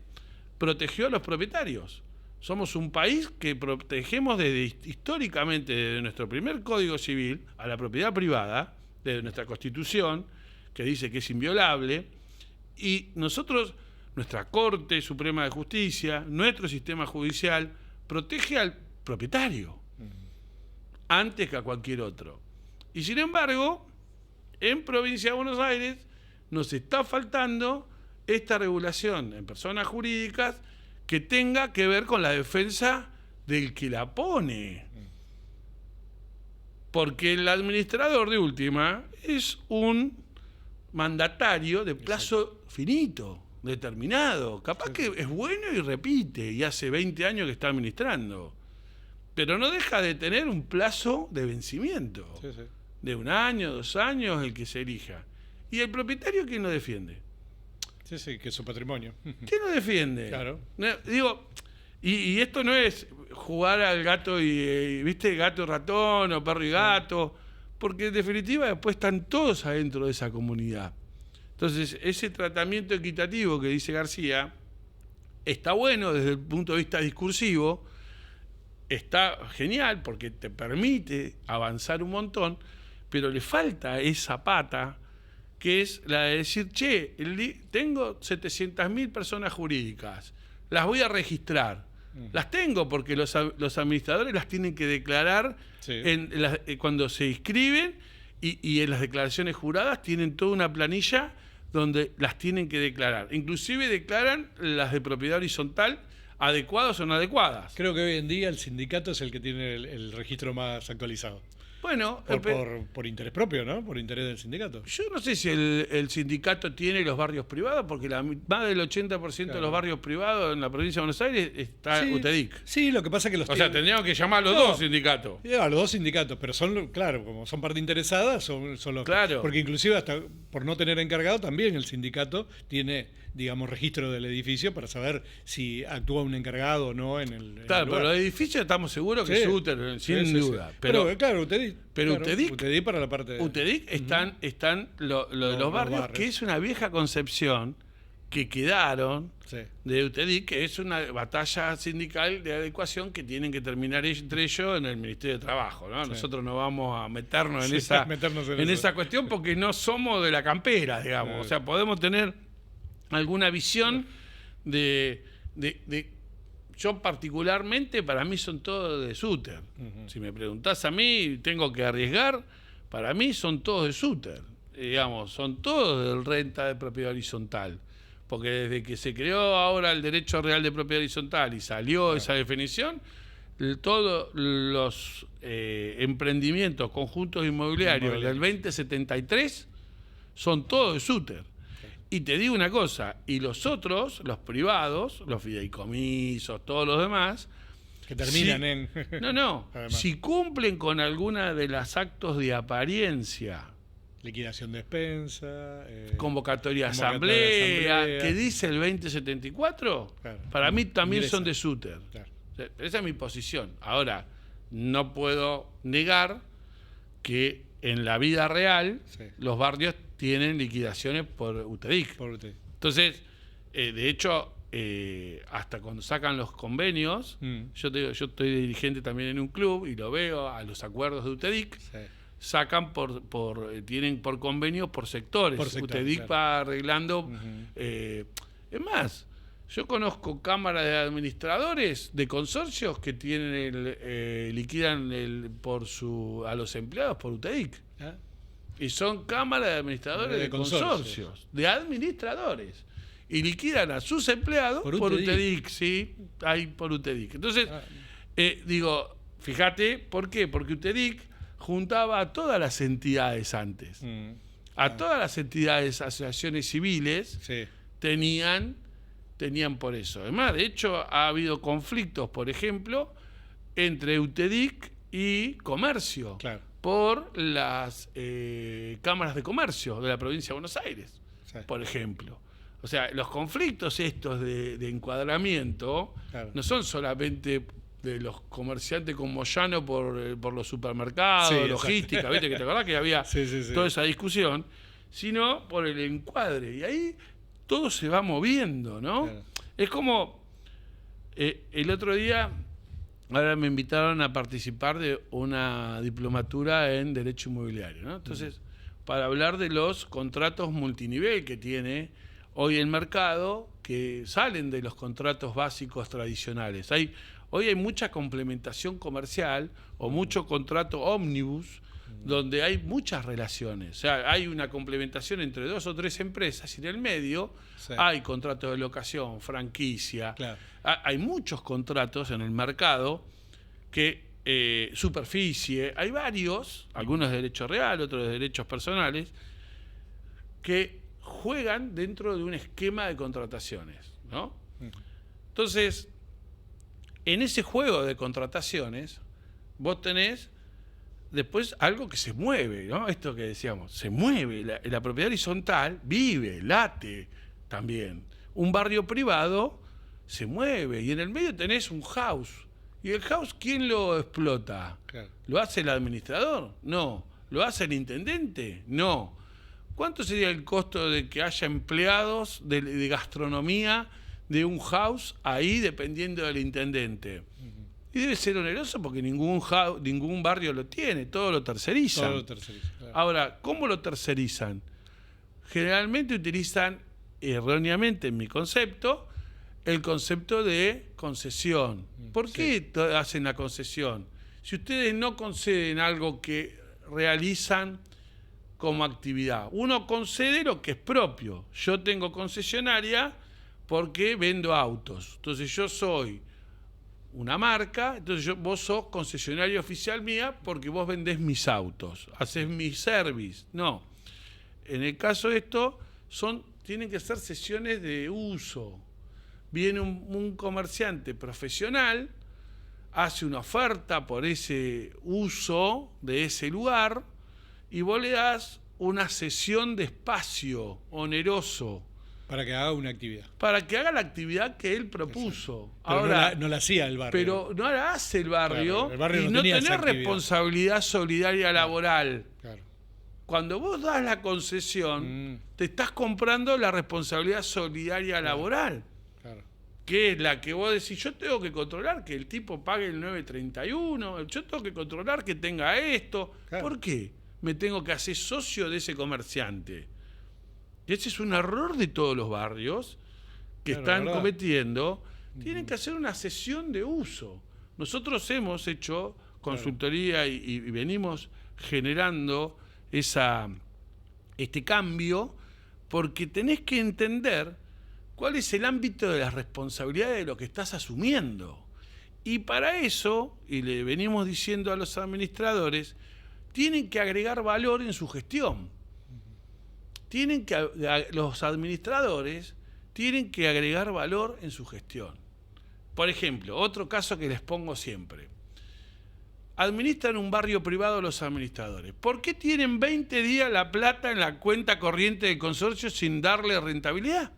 [SPEAKER 1] protegió a los propietarios. Somos un país que protegemos históricamente desde nuestro primer Código Civil a la propiedad privada, desde nuestra Constitución, que dice que es inviolable, y nosotros, nuestra Corte Suprema de Justicia, nuestro sistema judicial, protege al propietario antes que a cualquier otro. Y sin embargo, en Provincia de Buenos Aires nos está faltando esta regulación en personas jurídicas que tenga que ver con la defensa del que la pone. Porque el administrador de última es un mandatario de plazo finito, determinado. Capaz que es bueno y repite, y hace 20 años que está administrando. Pero no deja de tener un plazo de vencimiento. De 1 año, 2 años, el que se elija. ¿Y el propietario quién lo defiende?
[SPEAKER 2] Sí, que es su patrimonio.
[SPEAKER 1] ¿Quién lo defiende?
[SPEAKER 2] Claro.
[SPEAKER 1] Digo, y esto no es jugar al gato y ¿viste? Gato y ratón o perro y gato, porque en definitiva después están todos adentro de esa comunidad. Entonces, ese tratamiento equitativo que dice García está bueno desde el punto de vista discursivo, está genial porque te permite avanzar un montón, pero le falta esa pata que es la de decir, che, tengo 700.000 personas jurídicas, las voy a registrar. Las tengo porque los administradores las tienen que declarar cuando se inscriben y en las declaraciones juradas tienen toda una planilla donde las tienen que declarar. Inclusive declaran las de propiedad horizontal adecuadas o no adecuadas.
[SPEAKER 2] Creo que hoy en día el sindicato es el que tiene el registro más actualizado.
[SPEAKER 1] Bueno,
[SPEAKER 2] por interés propio, ¿no? Por interés del sindicato.
[SPEAKER 1] Yo no sé si el sindicato tiene los barrios privados, porque más del 80% de los barrios privados en la provincia de Buenos Aires está UTEDIC.
[SPEAKER 2] Sí, lo que pasa es que los...
[SPEAKER 1] O sea, tendríamos que llamar a los dos sindicatos.
[SPEAKER 2] A los dos sindicatos, pero son, claro, como son parte interesada, son los...
[SPEAKER 1] Claro.
[SPEAKER 2] Porque inclusive hasta por no tener encargado, también el sindicato tiene, digamos, registro del edificio para saber si actúa un encargado o no en el
[SPEAKER 1] Claro,
[SPEAKER 2] el
[SPEAKER 1] pero los edificios estamos seguros que es UTER, sin duda. Pero
[SPEAKER 2] claro, UTEDIC.
[SPEAKER 1] Pero
[SPEAKER 2] claro,
[SPEAKER 1] UTEDIC
[SPEAKER 2] para la parte de...
[SPEAKER 1] UTEDIC están lo de los barrios, que es una vieja concepción que quedaron de UTEDIC, que es una batalla sindical de adecuación que tienen que terminar entre ellos en el Ministerio de Trabajo, ¿no? Nosotros no vamos a meternos en esa cuestión porque no somos de la campera, digamos. O sea, podemos tener alguna visión de yo particularmente, para mí son todos de Suter. Si me preguntás a mí, tengo que arriesgar, para mí son todos de Suter. Digamos, son todos del renta de propiedad horizontal. Porque desde que se creó ahora el derecho real de propiedad horizontal y salió esa definición, todos los emprendimientos, conjuntos inmobiliarios del 2073 son todos de Suter. Y te digo una cosa, y los otros, los privados, los fideicomisos, todos los demás...
[SPEAKER 2] Que terminan en...
[SPEAKER 1] No. Si cumplen con alguna de los actos de apariencia...
[SPEAKER 2] Liquidación de despensa...
[SPEAKER 1] convocatoria de asamblea, que dice el 2074, para mí también son de Suter. Claro. Esa es mi posición. Ahora, no puedo negar que en la vida real los barrios tienen liquidaciones por UTEDIC. Entonces, de hecho, hasta cuando sacan los convenios, yo estoy dirigente también en un club y lo veo a los acuerdos de UTEDIC, sacan tienen por convenios por sectores. UTEDIC va arreglando. Es más, yo conozco cámaras de administradores de consorcios que tienen liquidan a los empleados por UTEDIC. Y son cámaras de administradores de consorcios, de administradores. Y liquidan a sus empleados por UTEDIC, sí, hay por UTEDIC. Entonces, digo, fíjate, ¿por qué? Porque UTEDIC juntaba a todas las entidades antes. A todas las entidades, asociaciones civiles, tenían por eso. Además, de hecho, ha habido conflictos, por ejemplo, entre UTEDIC y comercio. Claro. Por las cámaras de comercio de la provincia de Buenos Aires, por ejemplo. O sea, los conflictos estos de encuadramiento no son solamente de los comerciantes con Moyano por los supermercados,
[SPEAKER 2] Sí,
[SPEAKER 1] logística, ¿viste? Que te acordás que había
[SPEAKER 2] Sí.
[SPEAKER 1] toda esa discusión, sino por el encuadre. Y ahí todo se va moviendo, ¿no?
[SPEAKER 2] Claro.
[SPEAKER 1] Es como el otro día, ahora me invitaron a participar de una diplomatura en Derecho Inmobiliario, ¿no? Entonces, para hablar de los contratos multinivel que tiene hoy el mercado, que salen de los contratos básicos tradicionales. Hoy hay mucha complementación comercial o mucho contrato ómnibus, donde hay muchas relaciones. O sea, hay una complementación entre 2 o 3 empresas y en el medio hay contratos de locación, franquicia.
[SPEAKER 2] Claro.
[SPEAKER 1] Hay muchos contratos en el mercado que superficie, hay varios, algunos de derecho real, otros de derechos personales, que juegan dentro de un esquema de contrataciones, ¿no? Entonces, en ese juego de contrataciones, vos tenés después algo que se mueve, ¿no? Esto que decíamos, se mueve, la propiedad horizontal vive, late también. Un barrio privado se mueve y en el medio tenés un house. ¿Y el house quién lo explota?
[SPEAKER 2] Claro.
[SPEAKER 1] ¿Lo hace el administrador? No. ¿Lo hace el intendente? No. ¿Cuánto sería el costo de que haya empleados de gastronomía de un house ahí dependiendo del intendente? Y debe ser oneroso porque ningún barrio lo tiene, todo lo tercerizan.
[SPEAKER 2] Todo lo tercerizan, claro.
[SPEAKER 1] Ahora, ¿cómo lo tercerizan? Generalmente utilizan, erróneamente en mi concepto, el concepto de concesión. ¿Por qué hacen la concesión? Si ustedes no conceden algo que realizan como actividad, uno concede lo que es propio. Yo tengo concesionaria porque vendo autos. Entonces yo soy una marca, entonces vos sos concesionaria oficial mía porque vos vendés mis autos, haces mi service. No. En el caso de esto, tienen que ser sesiones de uso. Viene un comerciante profesional, hace una oferta por ese uso de ese lugar y vos le das una sesión de espacio oneroso.
[SPEAKER 2] Para que haga una actividad.
[SPEAKER 1] Para que haga la actividad que él propuso.
[SPEAKER 2] Pero
[SPEAKER 1] ahora,
[SPEAKER 2] no la hacía el barrio.
[SPEAKER 1] Pero no la hace el barrio,
[SPEAKER 2] Claro, el barrio
[SPEAKER 1] y
[SPEAKER 2] no
[SPEAKER 1] no
[SPEAKER 2] tenía esa
[SPEAKER 1] tenés
[SPEAKER 2] actividad.
[SPEAKER 1] responsabilidad solidaria laboral.
[SPEAKER 2] Claro.
[SPEAKER 1] Cuando vos das la concesión, te estás comprando la responsabilidad solidaria laboral,
[SPEAKER 2] Claro.
[SPEAKER 1] que es la que vos decís, yo tengo que controlar que el tipo pague el 931, yo tengo que controlar que tenga esto.
[SPEAKER 2] Claro.
[SPEAKER 1] ¿Por qué? Me tengo que hacer socio de ese comerciante. Y ese es un error de todos los barrios que
[SPEAKER 2] Claro,
[SPEAKER 1] están
[SPEAKER 2] ¿verdad?
[SPEAKER 1] cometiendo. Tienen que hacer una sesión de uso. Nosotros hemos hecho consultoría y venimos generando este cambio porque tenés que entender cuál es el ámbito de las responsabilidades de lo que estás asumiendo. Y para eso, y le venimos diciendo a los administradores, tienen que agregar valor en su gestión. Los administradores tienen que agregar valor en su gestión. Por ejemplo, otro caso que les pongo siempre. Administran un barrio privado los administradores. ¿Por qué tienen 20 días la plata en la cuenta corriente del consorcio sin darle rentabilidad?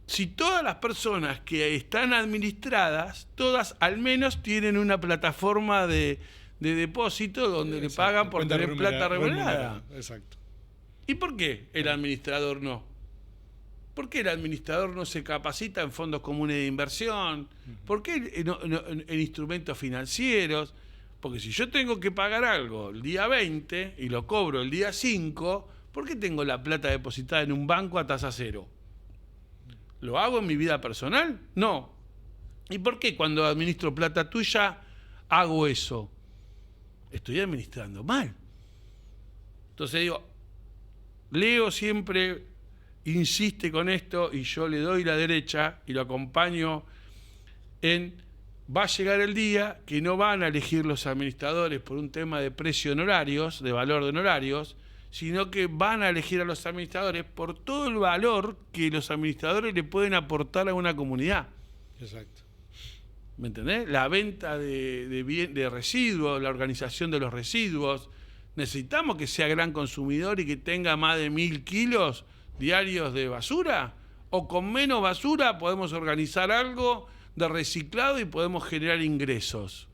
[SPEAKER 1] Si todas las personas que están administradas, todas al menos tienen una plataforma de depósito donde le pagan por tener plata remunerada.
[SPEAKER 2] Exacto.
[SPEAKER 1] ¿Y por qué el administrador no? ¿Por qué el administrador no se capacita en fondos comunes de inversión? ¿Por qué en instrumentos financieros? Porque si yo tengo que pagar algo el día 20 y lo cobro el día 5, ¿por qué tengo la plata depositada en un banco a tasa cero? ¿Lo hago en mi vida personal? No. ¿Y por qué cuando administro plata tuya hago eso? Estoy administrando mal. Entonces digo, Leo siempre insiste con esto y yo le doy la derecha y lo acompaño en va a llegar el día que no van a elegir los administradores por un tema de precio en honorarios, de valor de honorarios, sino que van a elegir a los administradores por todo el valor que los administradores le pueden aportar a una comunidad.
[SPEAKER 2] Exacto.
[SPEAKER 1] ¿Me entendés? La venta de residuos, la organización de los residuos. ¿Necesitamos que sea gran consumidor y que tenga más de 1000 kilos diarios de basura? ¿O con menos basura podemos organizar algo de reciclado y podemos generar ingresos.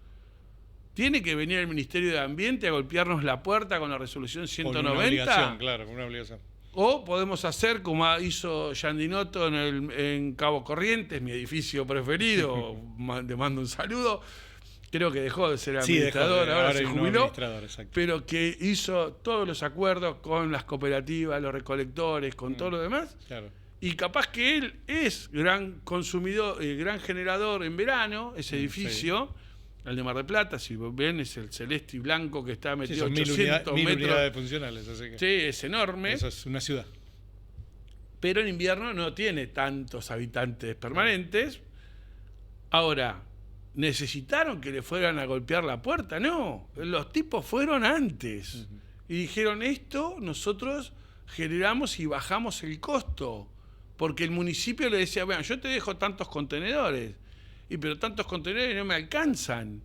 [SPEAKER 1] ¿Tiene que venir el Ministerio de Ambiente a golpearnos la puerta con la resolución 190?
[SPEAKER 2] Con una obligación, claro, con una obligación.
[SPEAKER 1] O podemos hacer como hizo Yandinotto en Cabo Corrientes, mi edificio preferido, le mando un saludo. Creo que dejó de ser administrador, ahora se jubiló, pero que hizo todos los acuerdos con las cooperativas, los recolectores, con todo lo demás.
[SPEAKER 2] Claro.
[SPEAKER 1] Y capaz que él es gran consumidor, gran generador en verano, ese edificio, el de Mar del Plata, si ven, es el celeste y blanco que está metido 800
[SPEAKER 2] mil
[SPEAKER 1] metros.
[SPEAKER 2] unidades funcionales, así que
[SPEAKER 1] sí, es enorme.
[SPEAKER 2] eso es una ciudad.
[SPEAKER 1] Pero en invierno no tiene tantos habitantes permanentes. Ahora, ¿necesitaron que le fueran a golpear la puerta? No, los tipos fueron antes. Y dijeron, esto nosotros generamos y bajamos el costo. Porque el municipio le decía, bueno, yo te dejo tantos contenedores, pero tantos contenedores no me alcanzan.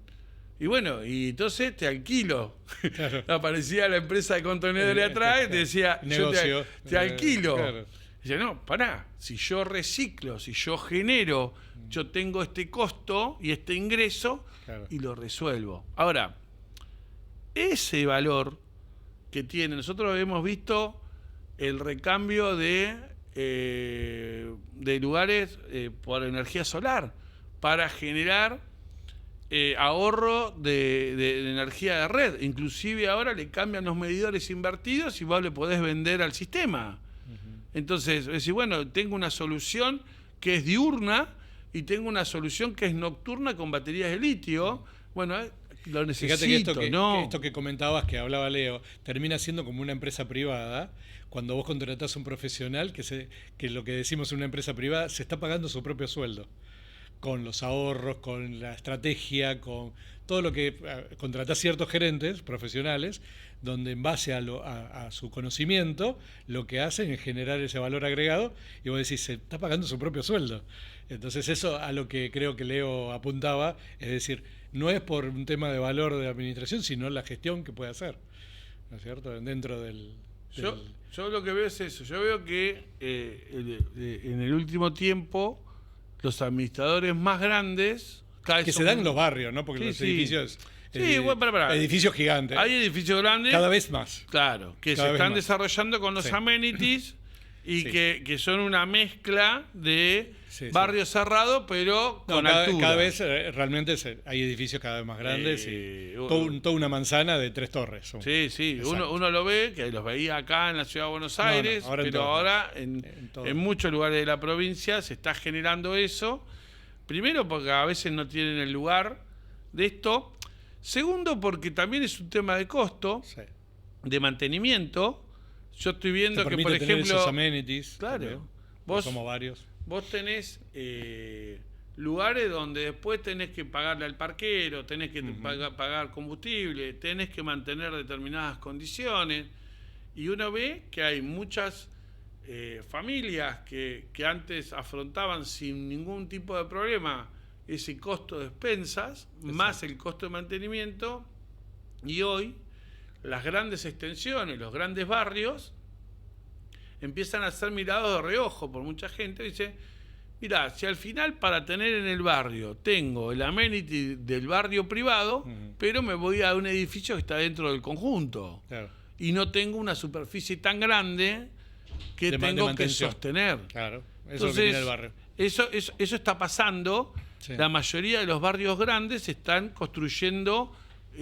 [SPEAKER 1] Y bueno, y entonces te alquilo. Claro. Aparecía la empresa de contenedores atrás y te decía,
[SPEAKER 2] negocio.
[SPEAKER 1] Yo te alquilo.
[SPEAKER 2] Claro.
[SPEAKER 1] Dice, no, pará, si yo reciclo, si yo genero, yo tengo este costo y este ingreso, claro, y lo resuelvo. Ahora, ese valor que tiene, nosotros hemos visto el recambio de lugares por energía solar para generar ahorro de energía de red. Inclusive ahora le cambian los medidores invertidos y vos le podés vender al sistema. Entonces, decir, bueno, tengo una solución que es diurna y tengo una solución que es nocturna con baterías de litio. Bueno, lo necesito.
[SPEAKER 2] Fíjate que esto que comentabas, que hablaba Leo, termina siendo como una empresa privada. Cuando vos contratás a un profesional, que lo que decimos en una empresa privada, se está pagando su propio sueldo. Con los ahorros, con la estrategia, con todo lo que contratás ciertos gerentes profesionales, donde en base a su conocimiento lo que hacen es generar ese valor agregado y vos decís, se está pagando su propio sueldo. Entonces eso a lo que creo que Leo apuntaba, es decir, no es por un tema de valor de administración, sino la gestión que puede hacer, ¿no es cierto? Dentro del...
[SPEAKER 1] Yo lo que veo es eso, yo veo que en el último tiempo los administradores más grandes...
[SPEAKER 2] Que se dan en los barrios, ¿no? Porque los edificios...
[SPEAKER 1] Sí, bueno, para.
[SPEAKER 2] Edificios gigantes.
[SPEAKER 1] Hay edificios grandes.
[SPEAKER 2] Cada vez más.
[SPEAKER 1] Claro, que se están desarrollando con los amenities y que son una mezcla de barrio cerrado, pero con altura.
[SPEAKER 2] Cada vez realmente hay edificios cada vez más grandes y toda una manzana de 3 torres.
[SPEAKER 1] Sí. Uno lo ve, que los veía acá en la ciudad de Buenos Aires, pero ahora en muchos lugares de la provincia se está generando eso. Primero porque a veces no tienen el lugar de esto. Segundo, porque también es un tema de costo, de mantenimiento. Yo estoy viendo que, por ejemplo...
[SPEAKER 2] esos amenities.
[SPEAKER 1] Claro.
[SPEAKER 2] Somos varios.
[SPEAKER 1] Vos tenés lugares donde después tenés que pagarle al parquero, tenés que pagar combustible, tenés que mantener determinadas condiciones. Y uno ve que hay muchas familias que antes afrontaban sin ningún tipo de problema ese costo de expensas, más el costo de mantenimiento, y hoy las grandes extensiones, los grandes barrios, empiezan a ser mirados de reojo por mucha gente. Dice, mirá, si al final para tener en el barrio tengo el amenity del barrio privado, pero me voy a un edificio que está dentro del conjunto, y no tengo una superficie tan grande que tengo que sostener.
[SPEAKER 2] Claro,
[SPEAKER 1] eso entonces, es el barrio. Eso está pasando. La mayoría de los barrios grandes están construyendo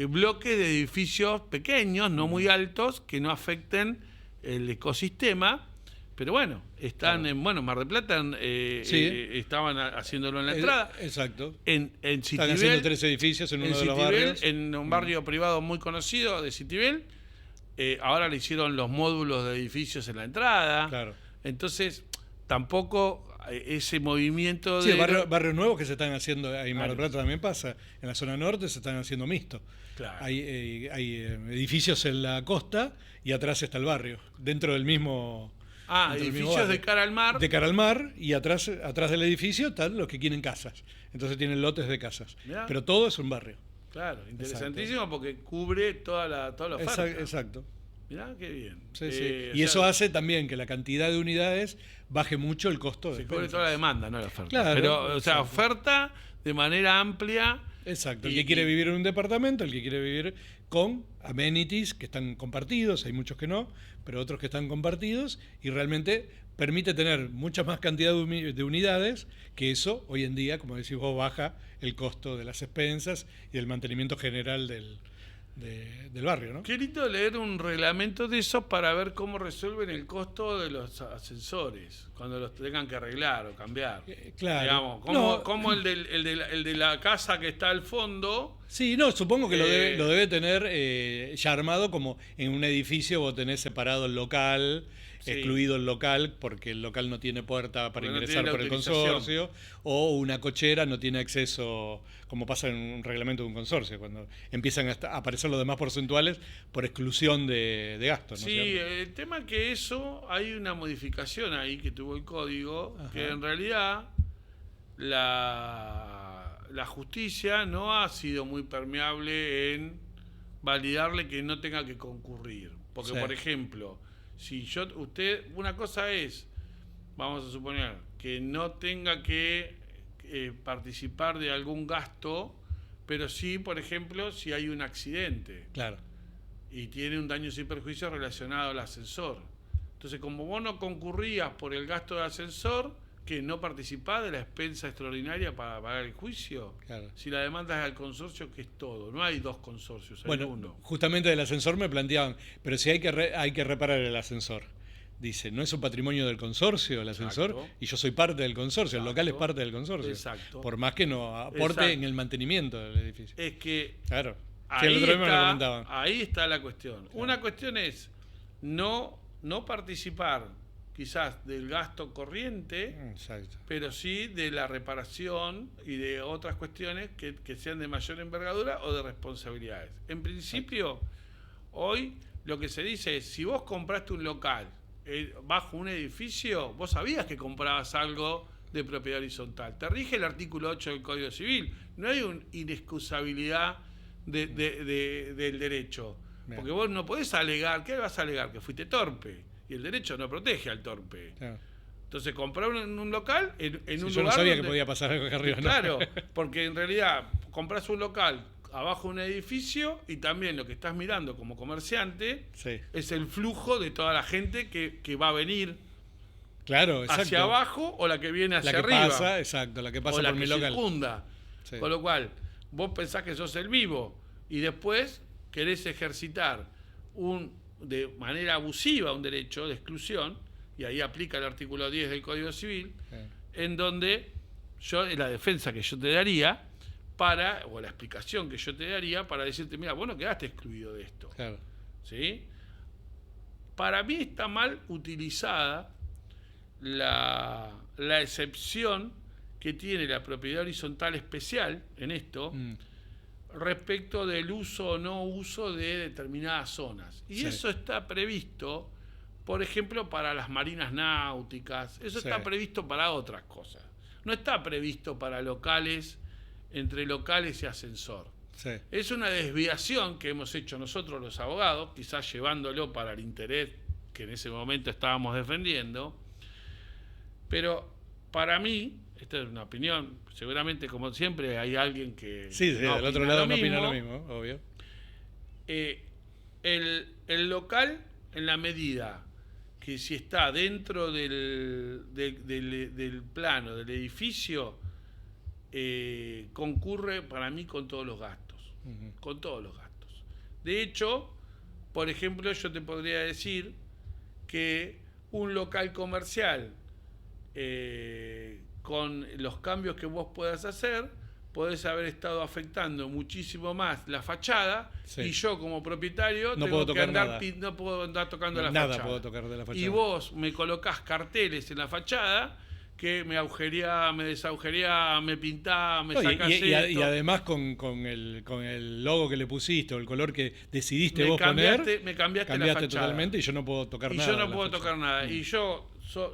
[SPEAKER 1] bloques de edificios pequeños, no muy altos, que no afecten el ecosistema. Pero bueno, están en Mar del Plata, estaban haciéndolo en la entrada.
[SPEAKER 2] Exacto.
[SPEAKER 1] En Citibel,
[SPEAKER 2] están haciendo 3 edificios en uno de los barrios.
[SPEAKER 1] En un barrio privado muy conocido de Citibel. Ahora le hicieron los módulos de edificios en la entrada.
[SPEAKER 2] Claro.
[SPEAKER 1] Entonces, tampoco ese movimiento
[SPEAKER 2] de... Sí, barrios nuevos que se están haciendo, ahí en Mar del Plata también pasa, en la zona norte se están haciendo mixto.
[SPEAKER 1] Claro.
[SPEAKER 2] Hay edificios en la costa y atrás está el barrio, dentro del mismo...
[SPEAKER 1] edificios de cara al mar.
[SPEAKER 2] De cara al mar, y atrás del edificio están los que quieren casas. Entonces tienen lotes de casas. Mirá. Pero todo es un barrio.
[SPEAKER 1] Claro, interesantísimo. Exacto. Porque cubre toda la oferta.
[SPEAKER 2] Exacto.
[SPEAKER 1] Mirá qué bien.
[SPEAKER 2] Sí, sí. Y eso hace también que la cantidad de unidades baje mucho el costo de
[SPEAKER 1] se
[SPEAKER 2] expensas.
[SPEAKER 1] cubre toda la demanda, no la oferta.
[SPEAKER 2] Claro,
[SPEAKER 1] Pero, o sea,
[SPEAKER 2] exacto.
[SPEAKER 1] oferta de manera amplia.
[SPEAKER 2] Exacto. El que quiere vivir en un departamento, el que quiere vivir con amenities que están compartidos, hay muchos que no, pero otros que están compartidos, y realmente permite tener mucha más cantidad de unidades, que eso hoy en día, como decís vos, baja el costo de las expensas y del mantenimiento general del barrio, ¿no?
[SPEAKER 1] Qué lindo leer un reglamento de esos para ver cómo resuelven el costo de los ascensores cuando los tengan que arreglar o cambiar.
[SPEAKER 2] Claro.
[SPEAKER 1] Digamos, cómo el de la casa que está al fondo.
[SPEAKER 2] Sí, no, supongo que lo debe tener ya armado, como en un edificio vos tenés separado el local,
[SPEAKER 1] Sí.
[SPEAKER 2] excluido el local, porque el local no tiene puerta para
[SPEAKER 1] Porque no
[SPEAKER 2] ingresar
[SPEAKER 1] tiene la
[SPEAKER 2] por el
[SPEAKER 1] autorización.
[SPEAKER 2] consorcio, o una cochera no tiene acceso, como pasa en un reglamento de un consorcio, cuando empiezan a aparecer los demás porcentuales por exclusión de gastos, ¿no?
[SPEAKER 1] Sí,
[SPEAKER 2] ¿Cierto?
[SPEAKER 1] el tema es que eso, hay una modificación ahí que tuvo el código,
[SPEAKER 2] Ajá.
[SPEAKER 1] que en realidad la justicia no ha sido muy permeable en validarle que no tenga que concurrir. Porque,
[SPEAKER 2] Sí.
[SPEAKER 1] por ejemplo, si una cosa es, vamos a suponer, que no tenga que participar de algún gasto, pero sí, por ejemplo, si hay un accidente
[SPEAKER 2] Claro.
[SPEAKER 1] y tiene un daño sin perjuicio relacionado al ascensor. Entonces, como vos no concurrías por el gasto de ascensor, que no participás de la expensa extraordinaria para pagar el juicio.
[SPEAKER 2] Claro.
[SPEAKER 1] Si la demanda es al consorcio, que es todo. No hay dos consorcios, hay
[SPEAKER 2] Bueno,
[SPEAKER 1] uno.
[SPEAKER 2] justamente del ascensor me planteaban, pero si hay que reparar el ascensor. Dice, ¿no es un patrimonio del consorcio el ascensor?
[SPEAKER 1] Exacto.
[SPEAKER 2] Y yo soy parte del consorcio, el local es
[SPEAKER 1] Exacto.
[SPEAKER 2] parte del consorcio.
[SPEAKER 1] Exacto.
[SPEAKER 2] Por más que no aporte
[SPEAKER 1] Exacto.
[SPEAKER 2] en el mantenimiento del edificio.
[SPEAKER 1] Es que
[SPEAKER 2] Claro. Sí, el otro día me lo comentaban.
[SPEAKER 1] ahí está la cuestión. Una cuestión es no participar quizás del gasto corriente,
[SPEAKER 2] Exacto.
[SPEAKER 1] pero sí de la reparación y de otras cuestiones que sean de mayor envergadura o de responsabilidades. En principio, hoy lo que se dice es, si vos compraste un local bajo un edificio, vos sabías que comprabas algo de propiedad horizontal. Te rige el artículo 8 del Código Civil. No hay una inexcusabilidad del derecho.
[SPEAKER 2] Bien.
[SPEAKER 1] Porque vos no podés alegar, ¿qué vas a alegar? Que fuiste torpe. Y el derecho no protege al torpe.
[SPEAKER 2] Claro.
[SPEAKER 1] Entonces, comprar un local en
[SPEAKER 2] Sí,
[SPEAKER 1] un
[SPEAKER 2] yo
[SPEAKER 1] lugar
[SPEAKER 2] no sabía
[SPEAKER 1] donde-
[SPEAKER 2] que podía pasar algo acá arriba. ¿no?
[SPEAKER 1] Claro, porque en realidad compras un local abajo de un edificio y también lo que estás mirando como comerciante
[SPEAKER 2] Sí.
[SPEAKER 1] es el flujo de toda la gente que va a venir
[SPEAKER 2] Claro, exacto.
[SPEAKER 1] hacia abajo o la que viene hacia
[SPEAKER 2] la que
[SPEAKER 1] arriba.
[SPEAKER 2] pasa, exacto, la que pasa
[SPEAKER 1] o la
[SPEAKER 2] por
[SPEAKER 1] que
[SPEAKER 2] mi local.
[SPEAKER 1] circunda.
[SPEAKER 2] Sí.
[SPEAKER 1] Con lo cual, vos pensás que sos el vivo y después querés ejercitar de manera abusiva un derecho de exclusión, y ahí aplica el artículo 10 del Código Civil,
[SPEAKER 2] Sí.
[SPEAKER 1] en donde la defensa que yo te daría o la explicación que yo te daría para decirte, mira, vos no quedaste excluido de esto.
[SPEAKER 2] Claro.
[SPEAKER 1] ¿Sí? Para mí está mal utilizada la excepción que tiene la propiedad horizontal especial en esto respecto del uso o no uso de determinadas zonas. Y
[SPEAKER 2] Sí.
[SPEAKER 1] eso está previsto, por ejemplo, para las marinas náuticas, eso
[SPEAKER 2] Sí.
[SPEAKER 1] está previsto para otras cosas. No está previsto para locales, entre locales y ascensor.
[SPEAKER 2] Sí.
[SPEAKER 1] Es una desviación que hemos hecho nosotros los abogados, quizás llevándolo para el interés que en ese momento estábamos defendiendo, pero para mí, esta es una opinión, seguramente como siempre hay alguien que
[SPEAKER 2] Sí,
[SPEAKER 1] no
[SPEAKER 2] del otro
[SPEAKER 1] opina
[SPEAKER 2] lado
[SPEAKER 1] lo
[SPEAKER 2] no opina
[SPEAKER 1] mismo.
[SPEAKER 2] lo mismo, obvio.
[SPEAKER 1] El local, en la medida que si está dentro del plano del edificio, concurre para mí con todos los gastos.
[SPEAKER 2] Ujú.
[SPEAKER 1] Con todos los gastos. De hecho, por ejemplo, yo te podría decir que un local comercial, con los cambios que vos puedas hacer, podés haber estado afectando muchísimo más la fachada,
[SPEAKER 2] Sí.
[SPEAKER 1] y yo como propietario
[SPEAKER 2] No
[SPEAKER 1] tengo
[SPEAKER 2] puedo
[SPEAKER 1] que
[SPEAKER 2] tocar
[SPEAKER 1] andar
[SPEAKER 2] nada.
[SPEAKER 1] no puedo andar tocando la
[SPEAKER 2] Nada
[SPEAKER 1] fachada.
[SPEAKER 2] puedo tocar de la fachada.
[SPEAKER 1] Y vos me colocás carteles en la fachada que me agujería, me desagujería, me pintá, me
[SPEAKER 2] No,
[SPEAKER 1] sacás
[SPEAKER 2] y
[SPEAKER 1] esto.
[SPEAKER 2] además con el logo que le pusiste o el color que decidiste
[SPEAKER 1] me
[SPEAKER 2] vos
[SPEAKER 1] cambiaste
[SPEAKER 2] poner,
[SPEAKER 1] la
[SPEAKER 2] cambiaste
[SPEAKER 1] fachada.
[SPEAKER 2] totalmente y yo no puedo tocar
[SPEAKER 1] Y
[SPEAKER 2] nada.
[SPEAKER 1] yo no
[SPEAKER 2] de la
[SPEAKER 1] puedo
[SPEAKER 2] fachada.
[SPEAKER 1] tocar nada. Y yo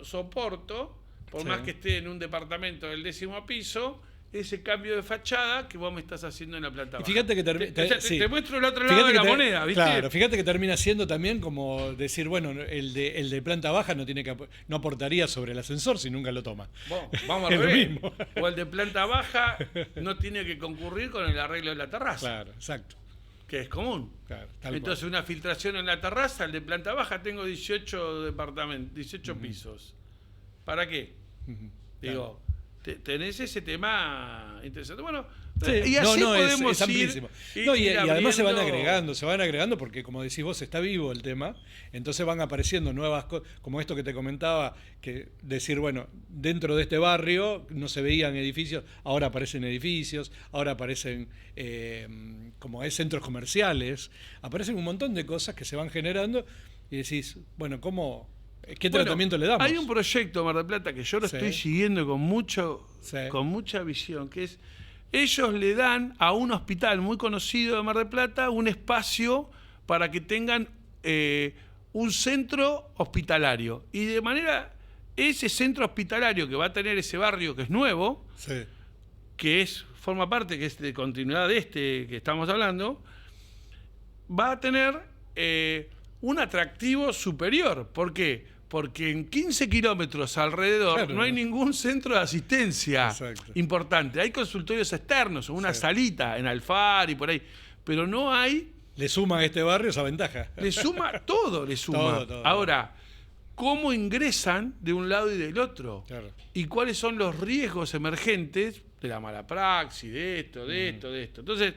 [SPEAKER 1] soporto, por
[SPEAKER 2] Sí.
[SPEAKER 1] más que esté en un departamento del 10º piso, ese cambio de fachada que vos me estás haciendo en la planta baja.
[SPEAKER 2] Fíjate que
[SPEAKER 1] te muestro el otro lado de la moneda, ¿viste?
[SPEAKER 2] Claro, fíjate que termina siendo también como decir, bueno, el de planta baja no aportaría sobre el ascensor si nunca lo toma.
[SPEAKER 1] Bueno, vamos a
[SPEAKER 2] Es lo
[SPEAKER 1] ver.
[SPEAKER 2] mismo.
[SPEAKER 1] O el de planta baja no tiene que concurrir con el arreglo de la terraza,
[SPEAKER 2] Claro, exacto.
[SPEAKER 1] que es común.
[SPEAKER 2] Claro, tal
[SPEAKER 1] Entonces, una filtración en la terraza, el de planta baja, tengo 18 departamentos, 18 pisos. ¿Para qué?
[SPEAKER 2] cual.
[SPEAKER 1] Digo, tenés ese tema interesante. Bueno,
[SPEAKER 2] Sí,
[SPEAKER 1] y así podemos
[SPEAKER 2] es amplísimo. Y además se van agregando porque, como decís vos, está vivo el tema, entonces van apareciendo nuevas cosas, como esto que te comentaba, que decir, bueno, dentro de este barrio no se veían edificios, ahora aparecen edificios, ahora aparecen como es centros comerciales, aparecen un montón de cosas que se van generando y decís, bueno, ¿qué tratamiento le damos?
[SPEAKER 1] Hay un proyecto Mar del Plata que yo lo estoy siguiendo con mucha visión, que es, ellos le dan a un hospital muy conocido de Mar del Plata un espacio para que tengan un centro hospitalario. Y de manera, ese centro hospitalario que va a tener ese barrio que es nuevo, que forma parte, que es de continuidad de este que estamos hablando, va a tener un atractivo superior. ¿Por qué? Porque en 15 kilómetros alrededor no hay ningún centro de asistencia importante. Hay consultorios externos, una salita en Alfar y por ahí, pero no hay...
[SPEAKER 2] Le suma a este barrio esa ventaja.
[SPEAKER 1] Le suma, todo le suma.
[SPEAKER 2] Todo.
[SPEAKER 1] Ahora, ¿cómo ingresan de un lado y del otro?
[SPEAKER 2] Claro.
[SPEAKER 1] ¿Y cuáles son los riesgos emergentes de la mala praxis, de esto? Entonces,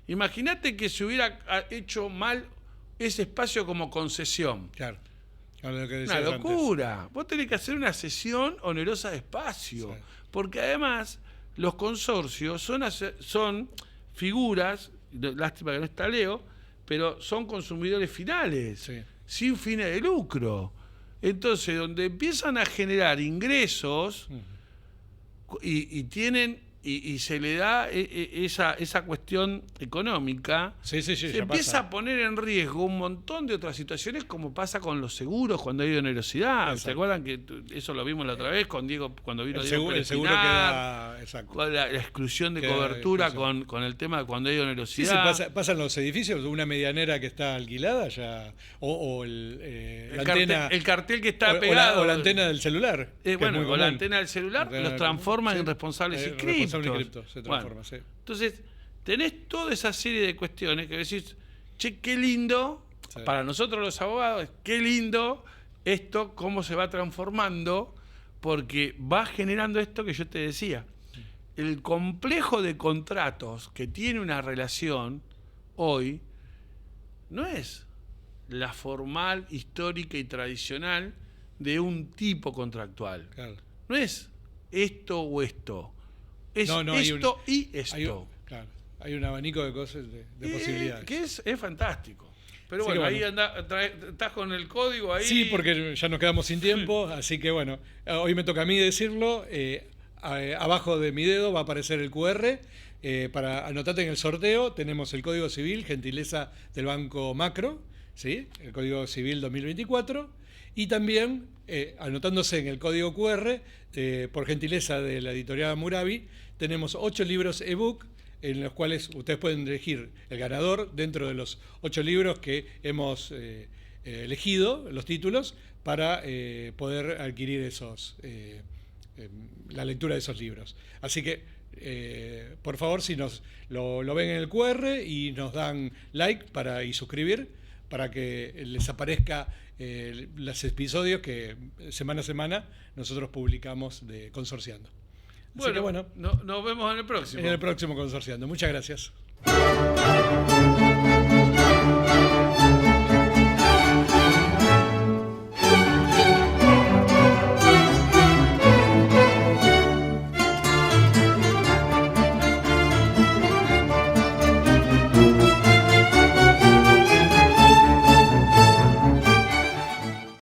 [SPEAKER 1] imagínate que se hubiera hecho mal ese espacio como concesión.
[SPEAKER 2] Claro.
[SPEAKER 1] Una locura. Antes. Vos tenés que hacer una cesión onerosa de espacio. Porque además los consorcios son figuras, lástima que no está Leo, pero son consumidores finales, sin fines de lucro. Entonces, donde empiezan a generar ingresos y se le da esa cuestión económica, se empieza a poner en riesgo un montón de otras situaciones, como pasa con los seguros cuando hay onerosidad. ¿Se acuerdan que eso lo vimos la otra vez con Diego, cuando vino Diego
[SPEAKER 2] el seguro queda,
[SPEAKER 1] la exclusión de cobertura con el tema de cuando hay onerosidad?
[SPEAKER 2] Sí, pasan los edificios, una medianera que está alquilada ya, o la antena,
[SPEAKER 1] el cartel que está pegado,
[SPEAKER 2] o la antena del celular.
[SPEAKER 1] O la antena del celular los transforman en responsables inscriptos.
[SPEAKER 2] Se transforma,
[SPEAKER 1] Entonces, tenés toda esa serie de cuestiones que decís, che, qué lindo, para nosotros los abogados, qué lindo esto, cómo se va transformando, porque va generando esto que yo te decía. El complejo de contratos que tiene una relación hoy no es la formal, histórica y tradicional de un tipo contractual.
[SPEAKER 2] Claro.
[SPEAKER 1] No es esto o esto. Es esto y esto.
[SPEAKER 2] Hay un abanico de cosas, de posibilidades.
[SPEAKER 1] Que es fantástico. Pero bueno, ahí estás con el código ahí.
[SPEAKER 2] Sí, porque ya nos quedamos sin tiempo, así que bueno, hoy me toca a mí decirlo. Abajo de mi dedo va a aparecer el QR. Para anotarte en el sorteo, tenemos el Código Civil, gentileza del Banco Macro, ¿sí? El Código Civil 2024. Y también, anotándose en el código QR, por gentileza de la editorial Hammurabi, tenemos 8 libros ebook en los cuales ustedes pueden elegir el ganador dentro de los 8 libros que hemos elegido, los títulos, para poder adquirir la lectura de esos libros. Así que, por favor, si lo ven en el QR y nos dan like y suscribir, para que les aparezca los episodios que semana a semana nosotros publicamos de Consorciando.
[SPEAKER 1] Bueno, nos vemos en el próximo.
[SPEAKER 2] En el próximo Consorciando. Muchas gracias.